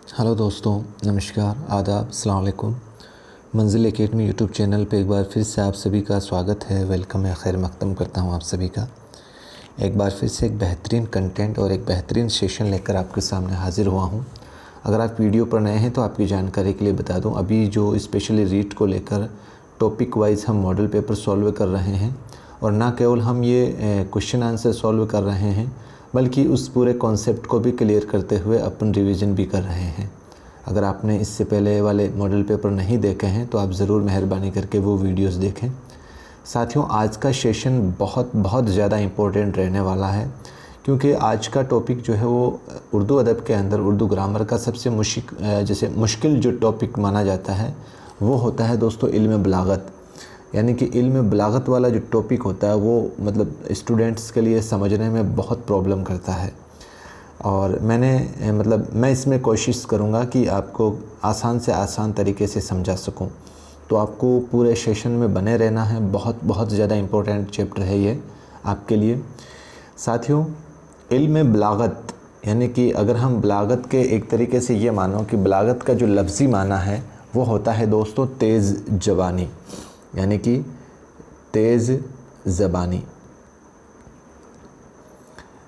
Hello दोस्तों, नमस्कार, आदाब, अस्सलाम वालेकुम। मंजिल एकेडमी यूट्यूब चैनल पे एक बार फिर से आप सभी का स्वागत है। वेलकम है, खैर मक़दम करता हूँ आप सभी का। एक बार फिर से एक बेहतरीन कंटेंट और एक बेहतरीन सेशन लेकर आपके सामने हाज़िर हुआ हूँ। अगर आप वीडियो पर नए हैं तो आपकी जानकारी के लिए बता दूँ, अभी जो स्पेशली रीट को लेकर टॉपिक वाइज हम मॉडल पेपर सॉल्व कर रहे हैं, और ना केवल हम ये क्वेश्चन आंसर सॉल्व कर रहे हैं बल्कि उस पूरे कॉन्सेप्ट को भी क्लियर करते हुए अपन रिवीजन भी कर रहे हैं। अगर आपने इससे पहले वाले मॉडल पेपर नहीं देखे हैं तो आप ज़रूर मेहरबानी करके वो वीडियोस देखें। साथियों, आज का सेशन बहुत ज़्यादा इम्पोर्टेंट रहने वाला है, क्योंकि आज का टॉपिक जो है वो उर्दू अदब के अंदर उर्दू ग्रामर का सबसे मुश्किल जो टॉपिक माना जाता है वो होता है दोस्तों इल्म बलागत। यानी कि इल्म बलागत वाला जो टॉपिक होता है वो मतलब स्टूडेंट्स के लिए समझने में बहुत प्रॉब्लम करता है, और मैं इसमें कोशिश करूँगा कि आपको आसान से आसान तरीके से समझा सकूँ। तो आपको पूरे सेशन में बने रहना है। बहुत ज़्यादा इम्पोर्टेंट चैप्टर है ये आपके लिए। साथियों, इल्म बलागत यानी कि अगर हम बलागत के एक तरीके से ये मानो कि बलागत का जो लफ्ज़ी माना है वो होता है दोस्तों तेज़ ज़बानी, यानी कि तेज़ ज़बानी,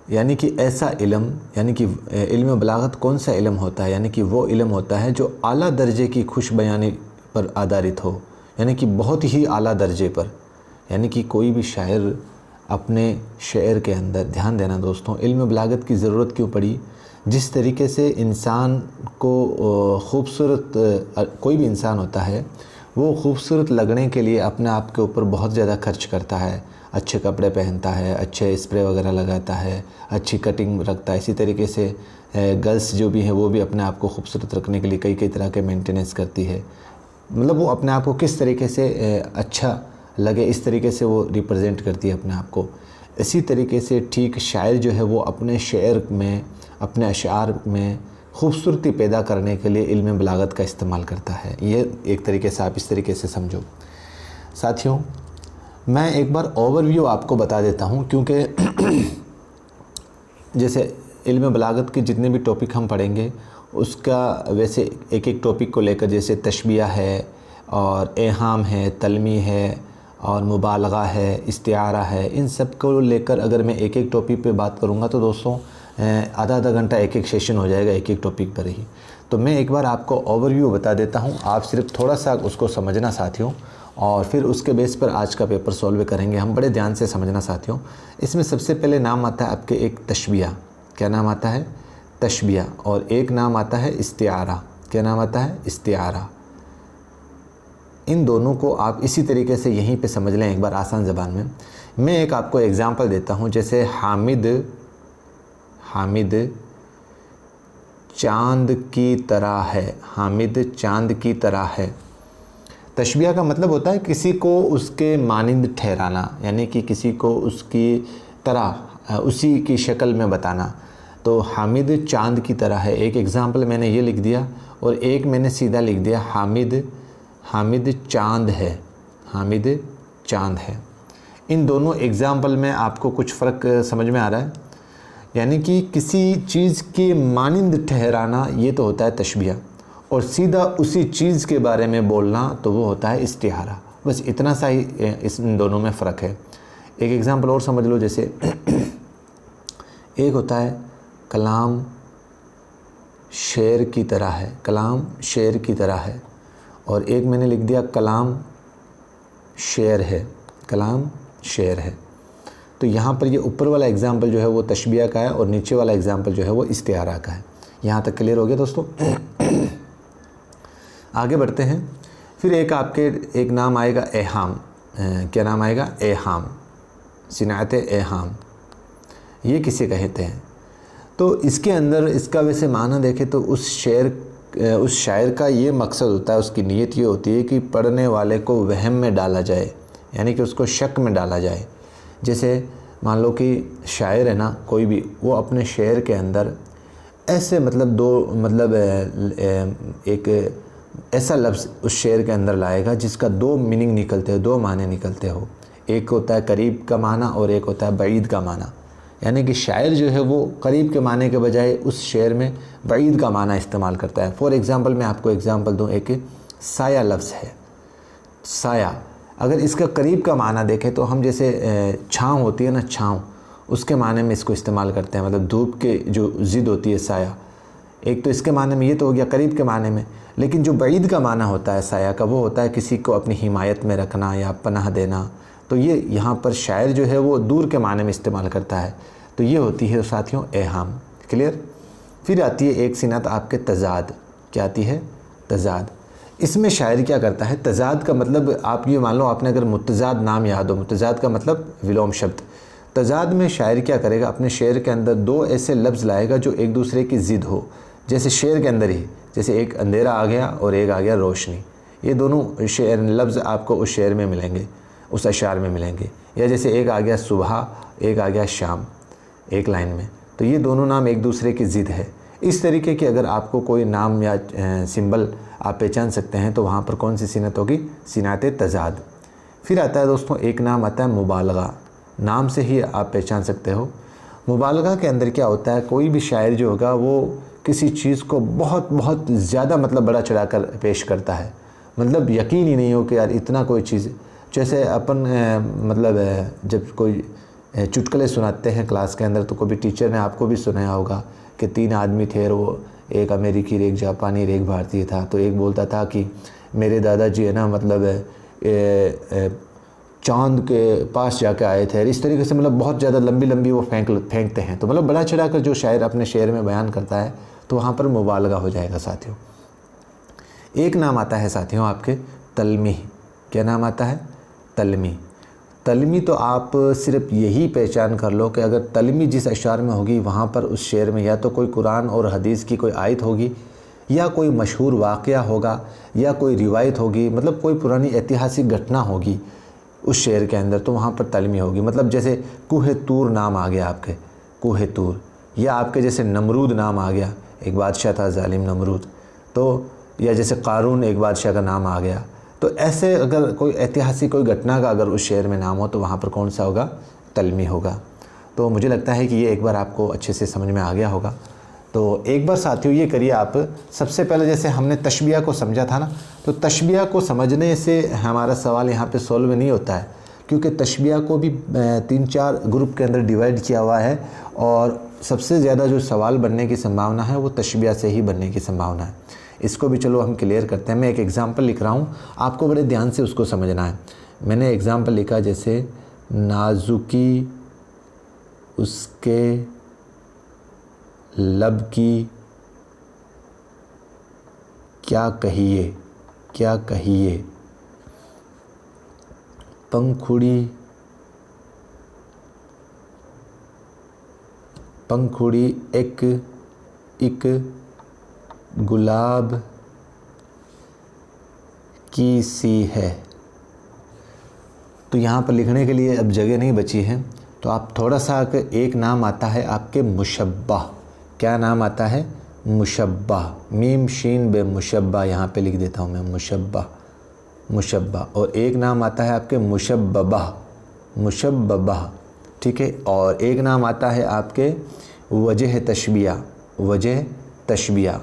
यानी कि ऐसा इल्म, यानी कि इल्म बलागत कौन सा इल्म होता है, यानी कि वो इल्म होता है जो आला दर्जे की खुश बयानी पर आधारित हो, यानी कि बहुत ही आला दर्जे पर। यानी कि कोई भी शायर अपने शेर के अंदर, ध्यान देना दोस्तों, इल्म बलागत की ज़रूरत क्यों पड़ी। जिस तरीके से इंसान को खूबसूरत, कोई भी इंसान होता है वो खूबसूरत लगने के लिए अपने आप के ऊपर बहुत ज़्यादा खर्च करता है, अच्छे कपड़े पहनता है, अच्छे स्प्रे वगैरह लगाता है, अच्छी कटिंग रखता है। इसी तरीके से गर्ल्स जो भी हैं वो भी अपने आप को खूबसूरत रखने के लिए कई तरह के मेंटेनेंस करती है। मतलब वो अपने आप को किस तरीके से अच्छा लगे, इस तरीके से वो रिप्रेजेंट करती है अपने आप को। इसी तरीके से ठीक शायर जो है वो अपने शेर में, अपने अशार में खूबसूरती पैदा करने के लिए इल्म बलागत का इस्तेमाल करता है। ये एक तरीके से आप इस तरीके से समझो। साथियों, मैं एक बार ओवरव्यू आपको बता देता हूँ, क्योंकि जैसे इल्म बलागत के जितने भी टॉपिक हम पढ़ेंगे उसका वैसे एक टॉपिक को लेकर, जैसे तशबिया है और एहाम है, तलमी है और मुबालगा है, इस्तिआरा है, इन सब को लेकर अगर मैं एक टॉपिक पे बात करूँगा तो दोस्तों आधा घंटा एक सेशन हो जाएगा एक टॉपिक पर ही। तो मैं एक बार आपको ओवरव्यू बता देता हूँ, आप सिर्फ थोड़ा सा उसको समझना साथियों, और फिर उसके बेस पर आज का पेपर सॉल्व करेंगे हम। बड़े ध्यान से समझना साथियों। इसमें सबसे पहले नाम आता है आपके एक तशबिया। क्या नाम आता है? तशबिया। और एक नाम आता है इस्तिआरा। क्या नाम आता है? इस्तिआरा। इन दोनों को आप इसी तरीके से यहीं पे समझ लें एक बार आसान ज़बान में। मैं एक आपको एग्ज़ाम्पल देता हूँ, जैसे हामिद चाँद की तरह है। हामिद चाँद की तरह है। तशबिया का मतलब होता है किसी को उसके मानिंद ठहराना, यानी कि किसी को उसकी तरह, उसी की शक्ल में बताना। तो हामिद चाँद की तरह है, एक एग्ज़ाम्पल मैंने ये लिख दिया, और एक मैंने सीधा लिख दिया हामिद चाँद है। हामिद चाँद है। इन दोनों एग्ज़ाम्पल में आपको कुछ फ़र्क समझ में आ रहा है? यानी कि किसी चीज़ के मानिंद ठहराना ये तो होता है तशबिया, और सीधा उसी चीज़ के बारे में बोलना तो वो होता है इस्तिआरा। बस इतना सा ही इन दोनों में फ़र्क है। एक एग्ज़ाम्पल और समझ लो, जैसे एक होता है कलाम शेर की तरह है। कलाम शेर की तरह है। और एक मैंने लिख दिया कलाम शेर है। कलाम शेर है। तो यहाँ पर ये ऊपर वाला एग्ज़ाम्पल जो है वो तशबिया का है, और नीचे वाला एग्ज़ाम्पल जो है वो इस्तिआरा का है। यहाँ तक क्लियर हो गया दोस्तों? आगे बढ़ते हैं। फिर एक नाम आएगा एहाम। क्या नाम आएगा? एहाम। सिनात एहाम, ये किसे कहते हैं? तो इसके अंदर इसका वैसे माना देखें तो उस शायर का ये मकसद होता है, उसकी नीयत ये होती है कि पढ़ने वाले को वहम में डाला जाए, यानी कि उसको शक में डाला जाए। जैसे मान लो कि शायर है ना कोई भी, वो अपने शेर के अंदर ऐसे एक ऐसा लफ्ज़ उस शेर के अंदर लाएगा जिसका दो मीनिंग निकलते हो, दो माने निकलते हो। एक होता है करीब का माना और एक होता है बईद का माना। यानी कि शायर जो है वो करीब के माने के बजाय उस शेर में बईद का माना इस्तेमाल करता है। फॉर एग्ज़ाम्पल मैं आपको एग्ज़ाम्पल दूँ, एक साया लफ्ज़ है, साया, अगर इसका करीब का माना देखें तो हम जैसे छाँव होती है ना, छाँव, उसके माने में इसको इस्तेमाल करते हैं, मतलब धूप के जो ज़िद होती है साया। एक तो इसके माने में ये तो हो गया करीब के माने में, लेकिन जो बईद का माना होता है साया का, वो होता है किसी को अपनी हिमायत में रखना या पनाह देना। तो ये यहाँ पर शायर जो है वो दूर के माने में इस्तेमाल करता है। तो ये होती है साथियों एहाम। क्लियर। फिर आती है एक सिनत आपके तजाद। क्या आती है? तजाद। इसमें शायर क्या करता है, तजाद का मतलब आप ये मान लो, आपने अगर मुतजाद नाम याद हो, मुतजाद का मतलब विलोम शब्द। तजाद में शायर क्या करेगा, अपने शेर के अंदर दो ऐसे लफ्ज़ लाएगा जो एक दूसरे की ज़िद हो। जैसे शेर के अंदर ही, जैसे एक अंधेरा आ गया और एक आ गया रोशनी, ये दोनों शेर लफ्ज़ आपको उस शेर में मिलेंगे, उस अशार में मिलेंगे। या जैसे एक आ गया सुबह, एक आ गया शाम, एक लाइन में, तो ये दोनों नाम एक दूसरे की ज़िद है। इस तरीके की अगर आपको कोई नाम या सिंबल आप पहचान सकते हैं तो वहाँ पर कौन सी सिनत होगी? सिनत तजाद। फिर आता है दोस्तों एक नाम आता है मुबालगा। नाम से ही आप पहचान सकते हो। मुबालगा के अंदर क्या होता है, कोई भी शायर जो होगा वो किसी चीज़ को बहुत बहुत ज़्यादा मतलब बड़ा चढ़ाकर पेश करता है, मतलब यकीन ही नहीं हो कि यार इतना कोई चीज़। जैसे अपन मतलब जब कोई चुटकुले सुनाते हैं क्लास के अंदर, तो कभी टीचर ने आपको भी सुनाया होगा कि 3 आदमी थे और वो एक अमेरिकी, एक जापानी, एक भारतीय था। तो एक बोलता था कि मेरे दादाजी है ना, मतलब चांद के पास जाके आए थे। इस तरीके से मतलब बहुत ज़्यादा लंबी लंबी वो फेंकते हैं। तो मतलब बड़ा चढ़ाकर जो शायर अपने शेर में बयान करता है, तो वहाँ पर मुबालगा हो जाएगा साथियों। एक नाम आता है साथियों आपके तलमी। क्या नाम आता है? तलमी। तलमी तो आप सिर्फ यही पहचान कर लो कि अगर तलमी जिस अशार में होगी, वहाँ पर उस शेर में या तो कोई कुरान और हदीस की कोई आयत होगी, या कोई मशहूर वाक़या होगा, या कोई रिवायत होगी, मतलब कोई पुरानी ऐतिहासिक घटना होगी उस शेर के अंदर, तो वहाँ पर तलमी होगी। मतलब जैसे कूहे तूर नाम आ गया आपके, कूहे तूर, या आपके जैसे नमरूद नाम आ गया, एक बादशाह था जालिम नमरूद, तो या जैसे कारून एक बादशाह का नाम आ गया। तो ऐसे अगर कोई ऐतिहासिक कोई घटना का अगर उस शेर में नाम हो, तो वहाँ पर कौन सा होगा? तलमी होगा। तो मुझे लगता है कि ये एक बार आपको अच्छे से समझ में आ गया होगा। तो एक बार साथियों ये करिए आप, सबसे पहले जैसे हमने तशबिया को समझा था ना, तो तशबिया को समझने से हमारा सवाल यहाँ पे सॉल्व नहीं होता है, क्योंकि तशबिया को भी 3-4 ग्रुप के अंदर डिवाइड किया हुआ है, और सबसे ज़्यादा जो सवाल बनने की संभावना है वो तशबिया से ही बनने की संभावना है। इसको भी चलो हम क्लियर करते हैं। मैं एक एग्ज़ाम्पल लिख रहा हूँ, आपको बड़े ध्यान से उसको समझना है। मैंने एग्ज़ाम्पल लिखा जैसे नाजुकी उसके लब की क्या कहिए, क्या कहिए, पंखुड़ी पंखुड़ी एक गुलाब की सी है। तो यहाँ पर लिखने के लिए अब जगह नहीं बची है, तो आप थोड़ा सा एक नाम आता है आपके मुशब्बा। क्या नाम आता है? मुशब्बा। मीम शीन बे मुशब्बा यहाँ पे लिख देता हूँ मैं, मुशब्बा, मुशब्बा। और एक नाम आता है आपके मुशब्बा, मुशब्बा, ठीक है। और एक नाम आता है आपके वजह तशबिया, वजह तशबिया।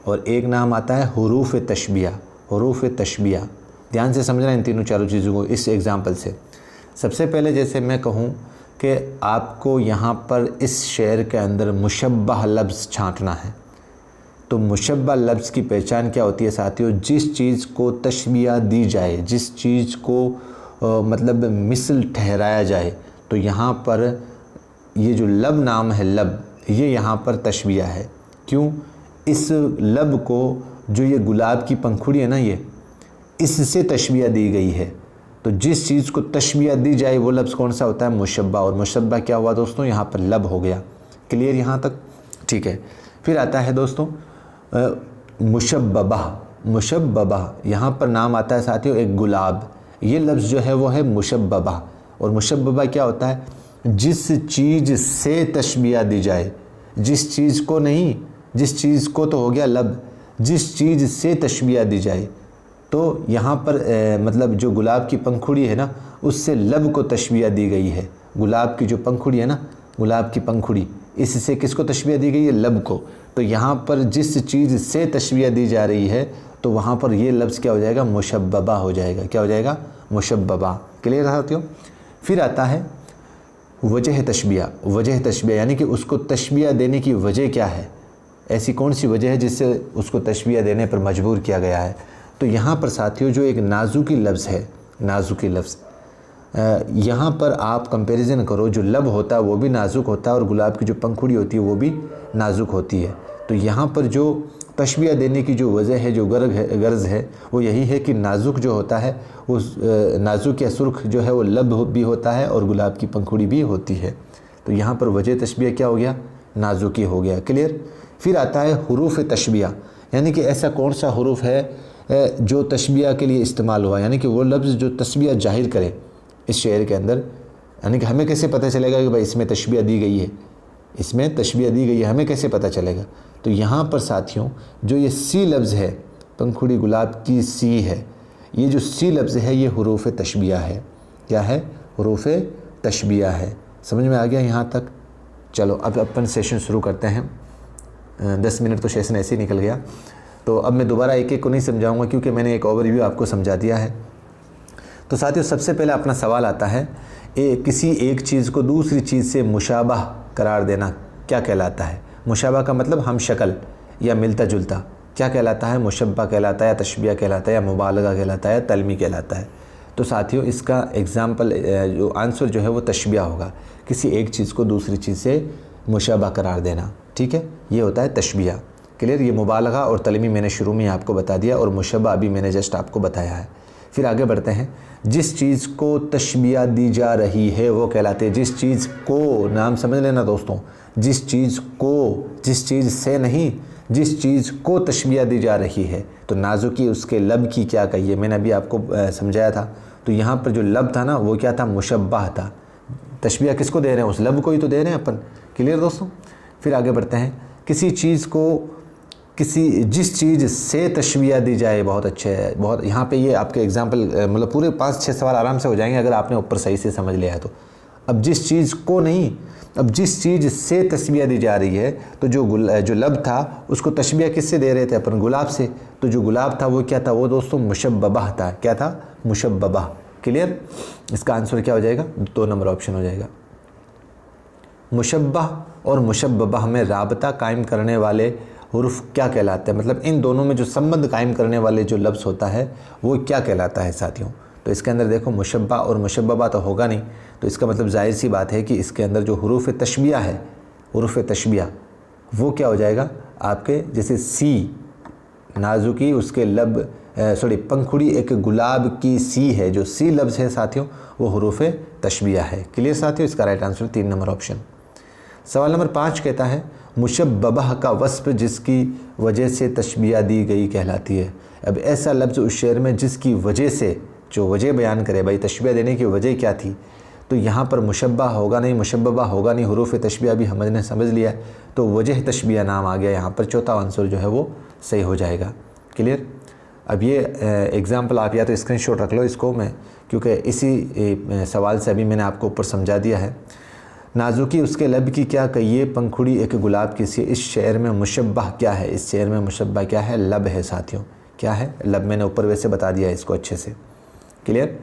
और एक नाम आता है हुरूफ तशबिया, हुरूफ तशबिया। ध्यान से समझना इन तीनों चारों चीज़ों को इस एग्ज़ाम्पल से। सबसे पहले जैसे मैं कहूँ कि आपको यहाँ पर इस शेर के अंदर मुशब्बह लफ्ज़ छांटना है, तो मुशब्बह लफ्ज़ की पहचान क्या होती है साथियों? जिस चीज़ को तशबिया दी जाए, जिस चीज़ को मतलब मिसल ठहराया जाए, तो यहाँ पर ये जो लब नाम है, लब, ये यहाँ पर तशबिया है। क्यों? इस लब को, जो ये गुलाब की पंखुड़ी है ना, ये इससे तशबिया दी गई है। तो जिस चीज़ को तशबिया दी जाए वो लफ्ज़ कौन सा होता है? मुशब्बा। और मुशब्बा क्या हुआ दोस्तों? यहाँ पर लब हो गया। क्लियर यहाँ तक? ठीक है। फिर आता है दोस्तों मुशब्बा। मुशब्बा यहाँ पर नाम आता है साथियों एक गुलाब। ये लफ्ज़ जो है वो है मुशब्बा। और मुशब्बा क्या होता है? जिस चीज़ से तशबिया दी जाए, जिस चीज़ को नहीं, जिस चीज़ को तो हो गया लब, जिस चीज़ से तशबिया दी जाए। तो यहाँ पर मतलब जो गुलाब की पंखुड़ी है ना, उससे लब को तशबिया दी गई है। गुलाब की जो पंखुड़ी है ना, गुलाब की पंखुड़ी, इससे किसको तशबीह दी गई है? लब को। तो यहाँ पर जिस चीज़ से तशबीह दी जा रही है तो वहाँ पर ये लफ्ज़ क्या हो जाएगा? मुशब्बबा हो जाएगा। क्या हो जाएगा? मुशब्बबा। क्लियर है साथियों? फिर आता है वजह तशबीह। वजह तशबीह यानी कि उसको तशबीह देने की वजह क्या है, ऐसी कौन सी वजह है जिससे उसको तशबीह देने पर मजबूर किया गया है। तो यहाँ पर साथियों जो एक नाजुकी लफ्ज़ है, नाजुकी लफ्ज़, यहाँ पर आप कंपैरिजन करो, जो लब होता है वो भी नाजुक होता है और गुलाब की जो पंखुड़ी होती है वो भी नाजुक होती है। तो यहाँ पर जो तशबीह देने की जो वजह है, जो गर्ज़ है वो यही है कि नाजुक जो होता है उस नाजुक या सुर्ख जो है वो लब भी होता है और गुलाब की पंखुड़ी भी होती है। तो यहाँ पर वजह तशबीह क्या हो गया? नाजुकी हो गया। क्लियर? फिर आता है हुरूफ तशबीह, यानी कि ऐसा कौन सा हुरूफ है जो तशबीह के लिए इस्तेमाल हुआ, यानी कि वो लफ्ज़ जो तशबीह जाहिर करे इस शेर के अंदर। यानी कि हमें कैसे पता चलेगा कि भाई इसमें तशबीह दी गई है, इसमें तशबीह दी गई है, हमें कैसे पता चलेगा? तो यहाँ पर साथियों जो ये सी लफ्ज़ है, पंखुड़ी गुलाब की सी है, ये जो सी लफ्ज़ है ये हुरूफ तशबीह है। क्या है? हुरूफ तशबीह है। समझ में आ गया यहाँ तक? चलो अब अपन सेशन शुरू करते हैं। 10 मिनट तो सेशन ऐसे ही निकल गया। तो अब मैं दोबारा एक एक को नहीं समझाऊंगा क्योंकि मैंने एक ओवरव्यू आपको समझा दिया है। तो साथियों सबसे पहले अपना सवाल आता है, किसी एक चीज़ को दूसरी चीज़ से मुशाबह करार देना क्या कहलाता है? मुशाबह का मतलब हम शक्ल या मिलता जुलता, क्या कहलाता है? मुशब्बा कहलाता है, या तशबीह कहलाता है, या मुबालगा कहलाता है, या तलमी कहलाता है। तो साथियों इसका एग्ज़ाम्पल जो आंसर जो है वो तशबीह होगा, किसी एक चीज़ को दूसरी चीज़ से मुशाबह करार देना। ठीक है, ये होता है तशबीह। क्लियर? ये मुबालगा और तलमी मैंने शुरू में आपको बता दिया और मुशब्बा अभी मैंने जस्ट आपको बताया है। फिर आगे बढ़ते हैं। जिस चीज़ को तशबीह दी जा रही है वो कहलाते हैं, जिस चीज़ को, नाम समझ लेना दोस्तों, जिस चीज़ को, जिस चीज़ से नहीं, जिस चीज़ को तशबीह दी जा रही है। तो नाजुकी उसके लब की क्या कही है, मैंने अभी आपको समझाया था। तो यहाँ पर जो लब था ना वो क्या था? मुशब्बह था। तशबीह किसको दे रहे हैं? उस लब को ही तो दे रहे हैं अपन। क्लियर दोस्तों? फिर आगे बढ़ते हैं। किसी चीज़ को जिस चीज़ से तशबीह दी जाए, बहुत अच्छे है, बहुत। यहाँ पे ये आपके एग्जाम्पल मतलब पूरे 5-6 सवाल आराम से हो जाएंगे अगर आपने ऊपर सही से समझ लिया है तो। अब जिस चीज़ को नहीं, अब जिस चीज़ से तशबीह दी जा रही है, तो जो लब था उसको तशबीह किससे दे रहे थे अपन? गुलाब से। तो जो गुलाब था वो क्या था? वो दोस्तों मुशब्बह था। क्या था? मुशब्बह। क्लियर? इसका आंसर क्या हो जाएगा? 2 नंबर ऑप्शन हो जाएगा। मुशब्बह और मुशब्बह में राबता कायम करने वाले हुरूफ क्या कहलाते हैं? मतलब इन दोनों में जो संबंध कायम करने वाले जो लफ्ज़ होता है वो क्या कहलाता है साथियों? तो इसके अंदर देखो मुशब्बा और मुशब्बा तो होगा नहीं, तो इसका मतलब जाहिर सी बात है कि इसके अंदर जो हुरूफ तशबीह है, हुरूफ तशबीह वो क्या हो जाएगा आपके? जैसे सी नाजुकी, उसके लब पंखुड़ी एक गुलाब की सी है, जो सी लफ्ज़ है साथियों वो हुरूफ तशबीह है। क्लियर साथियों? इसका राइट आंसर 3 नंबर ऑप्शन। सवाल नंबर 5 कहता है मुशब्बह का वस्फ जिसकी वजह से तशबीह दी गई कहलाती है। अब ऐसा लफ्ज़ उस शेर में जिसकी वजह से, जो वजह बयान करे, भाई तशबीह देने की वजह क्या थी, तो यहाँ पर मुशब्बह होगा नहीं, मुशब्बा होगा नहीं, हुरूफ तशबीह भी हमने समझ लिया, तो वजह तशबीह नाम आ गया यहाँ पर। चौथा आंसर जो है वो सही हो जाएगा। क्लियर? अब ये एग्ज़ाम्पल आप या तो स्क्रीनशॉट रख लो इसको, मैं क्योंकि इसी सवाल से अभी मैंने आपको ऊपर समझा दिया है। नाजुकी उसके लब की क्या कहिए, पंखुड़ी एक गुलाब की सी। इस शेर में मुशब्बह क्या है? इस शेर में मुशब्बह क्या है? लब है साथियों। क्या है? लब। मैंने ऊपर वैसे बता दिया है इसको अच्छे से। क्लियर?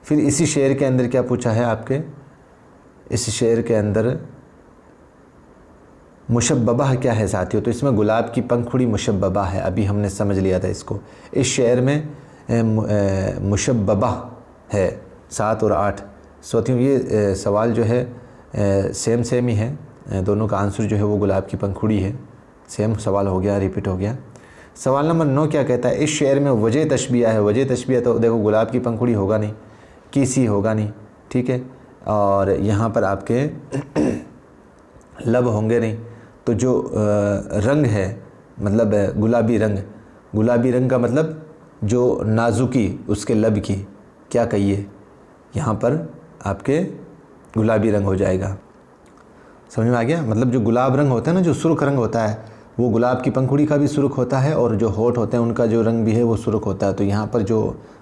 फिर इसी शेर के अंदर क्या पूछा है आपके? इस शेर के अंदर मुशब्बह क्या है साथियों? तो इसमें गुलाब की पंखुड़ी मुशब्बह है, अभी हमने समझ लिया था इसको। इस शेर में मुशब्बह है 7 और 8। साथियों ये सवाल जो है सेम ही है, दोनों का आंसर जो है वो गुलाब की पंखुड़ी है। सेम सवाल हो गया, रिपीट हो गया। सवाल नंबर 9 क्या कहता है? इस शेर में वजह तशबीह है। वजह तशबीह तो देखो गुलाब की पंखुड़ी होगा नहीं, किसी होगा नहीं, ठीक है, और यहाँ पर आपके लब होंगे नहीं, तो जो रंग है मतलब गुलाबी रंग, गुलाबी रंग का मतलब जो नाजुकी उसके लब की क्या कहिए, यहाँ पर आपके गुलाबी रंग हो जाएगा। समझ में आ गया? मतलब जो गुलाब रंग होता है ना, जो सुर्ख रंग होता है, वो गुलाब की पंखुड़ी का भी सुर्ख होता है और जो होठ होते हैं उनका जो रंग भी है वो सुर्ख होता है। तो यहाँ पर जो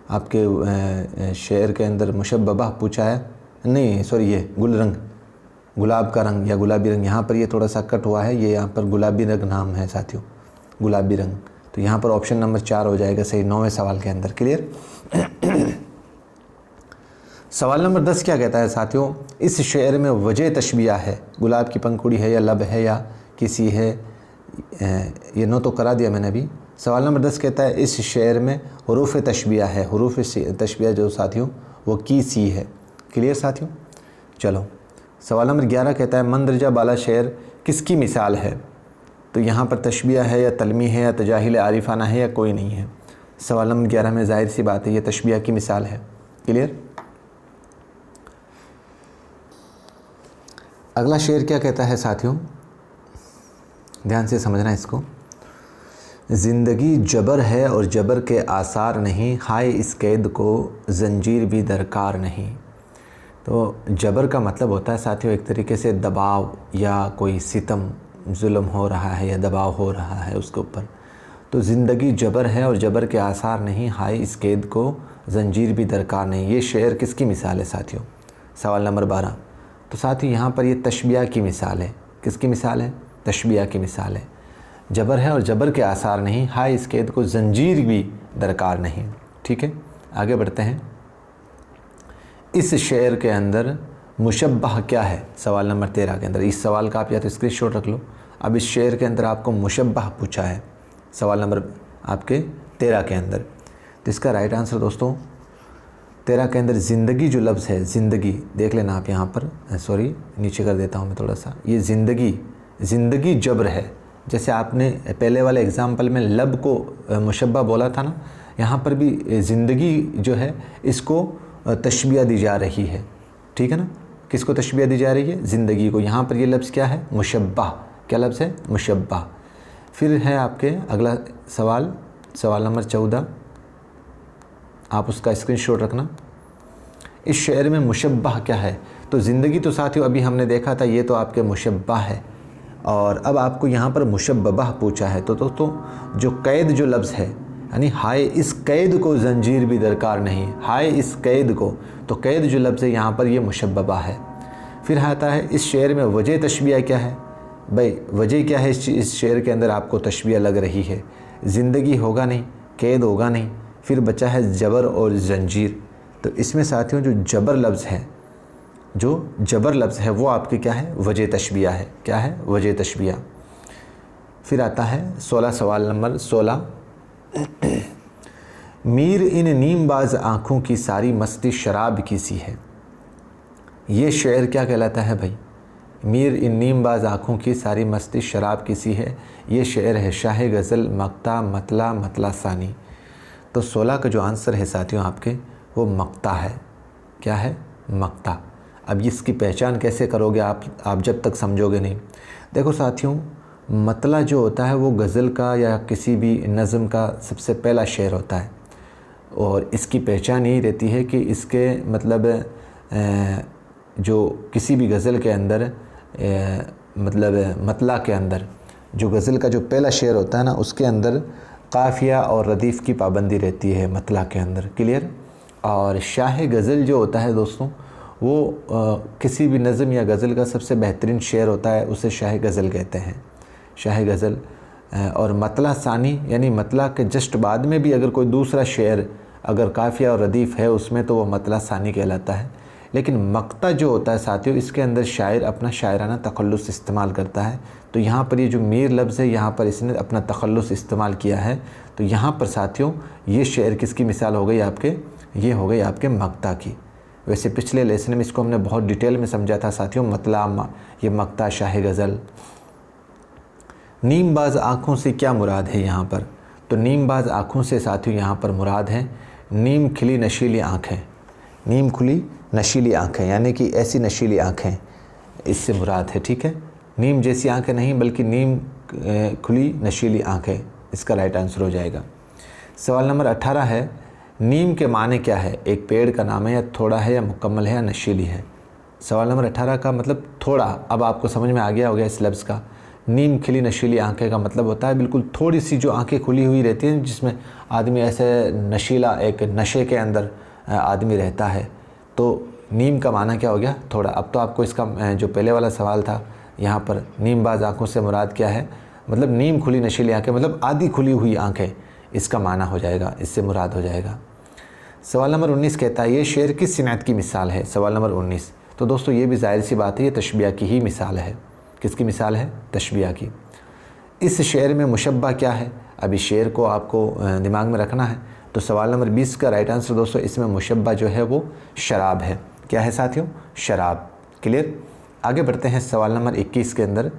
आपके शेर के अंदर मुशब्बह पूछा है, नहीं सॉरी, ये गुल रंग, गुलाब का रंग या गुलाबी रंग, यहाँ पर ये थोड़ा सा कट हुआ है, ये यहाँ पर गुलाबी रंग नाम है साथियों, गुलाबी रंग। तो यहाँ पर ऑप्शन नंबर 4 हो जाएगा सही 9वें सवाल के अंदर। क्लियर। सवाल नंबर 10 क्या कहता है साथियों, इस शेर में वजह तशबिया है, गुलाब की पंखुड़ी है या लब है या किसी है, ये नो तो करा दिया मैंने अभी। सवाल नंबर 10 कहता है इस शेर में हुरूफ तशबिया है, हुरूफ तशबिया जो साथियों वो की सी है। क्लियर साथियों। चलो सवाल नंबर 11 कहता है मंदरजा बाला शेर किसकी मिसाल है। तो यहाँ पर तशबिया है या तलमी है या तजाहिल आरिफाना है या कोई नहीं है। सवाल नंबर 11 में जाहिर सी बात है ये तशबिया की मिसाल है। क्लियर। अगला शेर क्या कहता है साथियों, ध्यान से समझना इसको। ज़िंदगी जबर है और जबर के आसार नहीं, हाय इस कैद को जंजीर भी दरकार नहीं। तो जबर का मतलब होता है साथियों एक तरीके से दबाव या कोई सितम जुल्म हो रहा है या दबाव हो रहा है उसके ऊपर। तो ज़िंदगी जबर है और जबर के आसार नहीं, हाय इस कैद को जंजीर भी दरकार नहीं। ये शेर किसकी मिसाल है साथियों। सवाल नंबर 12। तो साथियों यहाँ पर ये तशबिया की मिसाल है। किसकी मिसाल है। तशबिया की मिसाल है। जबर है और जबर के आसार नहीं, हाय इस कैद को जंजीर भी दरकार नहीं। ठीक है आगे बढ़ते हैं। इस शेर के अंदर मुशब्बह क्या है। सवाल नंबर 13 के अंदर। इस सवाल का आप या तो स्क्रीनशॉट रख लो। अब इस शेर के अंदर आपको मुशब्बह पूछा है सवाल नंबर आपके 13 के अंदर। तो इसका राइट आंसर दोस्तों 13 के अंदर ज़िंदगी जो लफ्ज़ है, ज़िंदगी देख लेना आप यहाँ पर, सॉरी नीचे कर देता हूँ मैं थोड़ा सा। ये ज़िंदगी जबर है। जैसे आपने पहले वाले एग्ज़ाम्पल में लब को मुशब्बह बोला था ना, यहाँ पर भी ज़िंदगी जो है इसको तशबिया दी जा रही है। ठीक है ना। किसको तशबिया दी जा रही है। ज़िंदगी को। यहाँ पर ये लफ्ज़ क्या है मुशब्बह। क्या लफ्ज़ है मुशब्बह। फिर है आपके अगला सवाल, सवाल नंबर 14। आप उसका स्क्रीनशॉट रखना। इस शेर में मुशब्बह क्या है। तो ज़िंदगी तो साथियों अभी हमने देखा था, ये तो आपके मुशब्बह है। और अब आपको यहाँ पर मुशब्बह पूछा है। तो दोस्तों जो कैद जो लफ्ज़ है, यानी हाय इस कैद को जंजीर भी दरकार नहीं, हाय इस कैद को। तो कैद जो लफ्ज़ है यहाँ पर ये मुशब्बह है। फिर आता है इस शेर में वजह तशबिया क्या है। भाई वजह क्या है इस शेर के अंदर आपको तशबिया लग रही है। ज़िंदगी होगा नहीं, कैद होगा नहीं, फिर बचा है जबर और जंजीर। तो इसमें साथियों जो जबर लफ्ज़ है, जो जबर लफ्ज़ है वो आपकी क्या है वजह तशबिया है। क्या है वजह तशबिया। फिर आता है 16 सवाल नंबर 16। मीर इन नीमबाज आँखों की सारी मस्ती शराब की सी है। ये शेर क्या कहलाता है भाई। मीर इन नीमबाज आँखों की सारी मस्ती शराब की सी है। ये शेर है शाह गज़ल मक्ता मतला मतला सानी। तो 16 का जो आंसर है साथियों आपके वो मक्ता है। क्या है मक्ता। अब इसकी पहचान कैसे करोगे आप जब तक समझोगे नहीं। देखो साथियों मतला जो होता है वो गज़ल का या किसी भी नज़म का सबसे पहला शेर होता है। और इसकी पहचान यही रहती है कि इसके मतलब जो किसी भी गज़ल के अंदर मतलब मतला के अंदर जो गज़ल का जो पहला शेर होता है ना, उसके अंदर काफ़िया और रदीफ़ की पाबंदी रहती है मतला के अंदर। क्लियर। और शाह गज़ल जो होता है दोस्तों वो किसी भी नज़म या गज़ल का सबसे बेहतरीन शेर होता है, उसे शाह गज़ल कहते हैं। शाह गज़ल। और मतला सानी यानी मतला के जस्ट बाद में भी अगर कोई दूसरा शेर अगर काफ़िया और रदीफ़ है उसमें तो वो मतला सानी कहलाता है। लेकिन मक्ता जो होता है साथियों इसके अंदर शायर अपना शायराना तखल्लुस इस्तेमाल करता है। तो यहाँ पर ये जो मीर लफ्ज़ है यहाँ पर इसने अपना तखल्लुस इस्तेमाल किया है। तो यहाँ पर साथियों ये शेर किसकी मिसाल हो गई आपके, ये हो गई आपके मक्ता की। वैसे पिछले लेसन में इसको हमने बहुत डिटेल में समझा था साथियों, मतला ये मक्ता शाह गज़ल। नीमबाज आँखों से क्या मुराद है यहाँ पर। तो नीमबाज आँखों से साथियों यहाँ पर मुराद है नीम खिली नशीली आँखें। नीम खुली नशीली आँखें यानी कि ऐसी नशीली आँखें इससे मुराद है। ठीक है। नीम जैसी आँखें नहीं बल्कि नीम खुली नशीली आँखें इसका राइट आंसर हो जाएगा। सवाल नंबर 18 है नीम के माने क्या है। एक पेड़ का नाम है या थोड़ा है या मुकम्मल है या नशीली है। सवाल नंबर 18 का मतलब थोड़ा। अब आपको समझ में आ गया होगा इस लफ्ज़ का। नीम खिली नशीली आंखें का मतलब होता है बिल्कुल थोड़ी सी जो आंखें खुली हुई रहती हैं जिसमें आदमी ऐसे नशीला एक नशे के अंदर आदमी रहता है। तो नीम का माना क्या हो गया, थोड़ा। अब तो आपको इसका जो पहले वाला सवाल था यहाँ पर नीमबाज आँखों से मुराद क्या है, मतलब नीम खुली नशीली आँखें, मतलब आधी खुली हुई आँखें, इसका माना हो जाएगा, इससे मुराद हो जाएगा। सवाल नंबर 19 कहता है ये शेर किस सिनात की मिसाल है। सवाल नंबर 19, तो दोस्तों ये भी ज़ाहिर सी बात है, ये तशबिया की ही मिसाल है। किसकी मिसाल है? तशबिया की। इस शेर में मुशब्बा क्या है, अभी शेर को आपको दिमाग में रखना है। तो सवाल नंबर 20 का राइट आंसर दोस्तों, इसमें मुशब्बा जो है वो शराब है। क्या है साथियों? शराब। क्लियर। आगे बढ़ते हैं सवाल नंबर 21 के अंदर।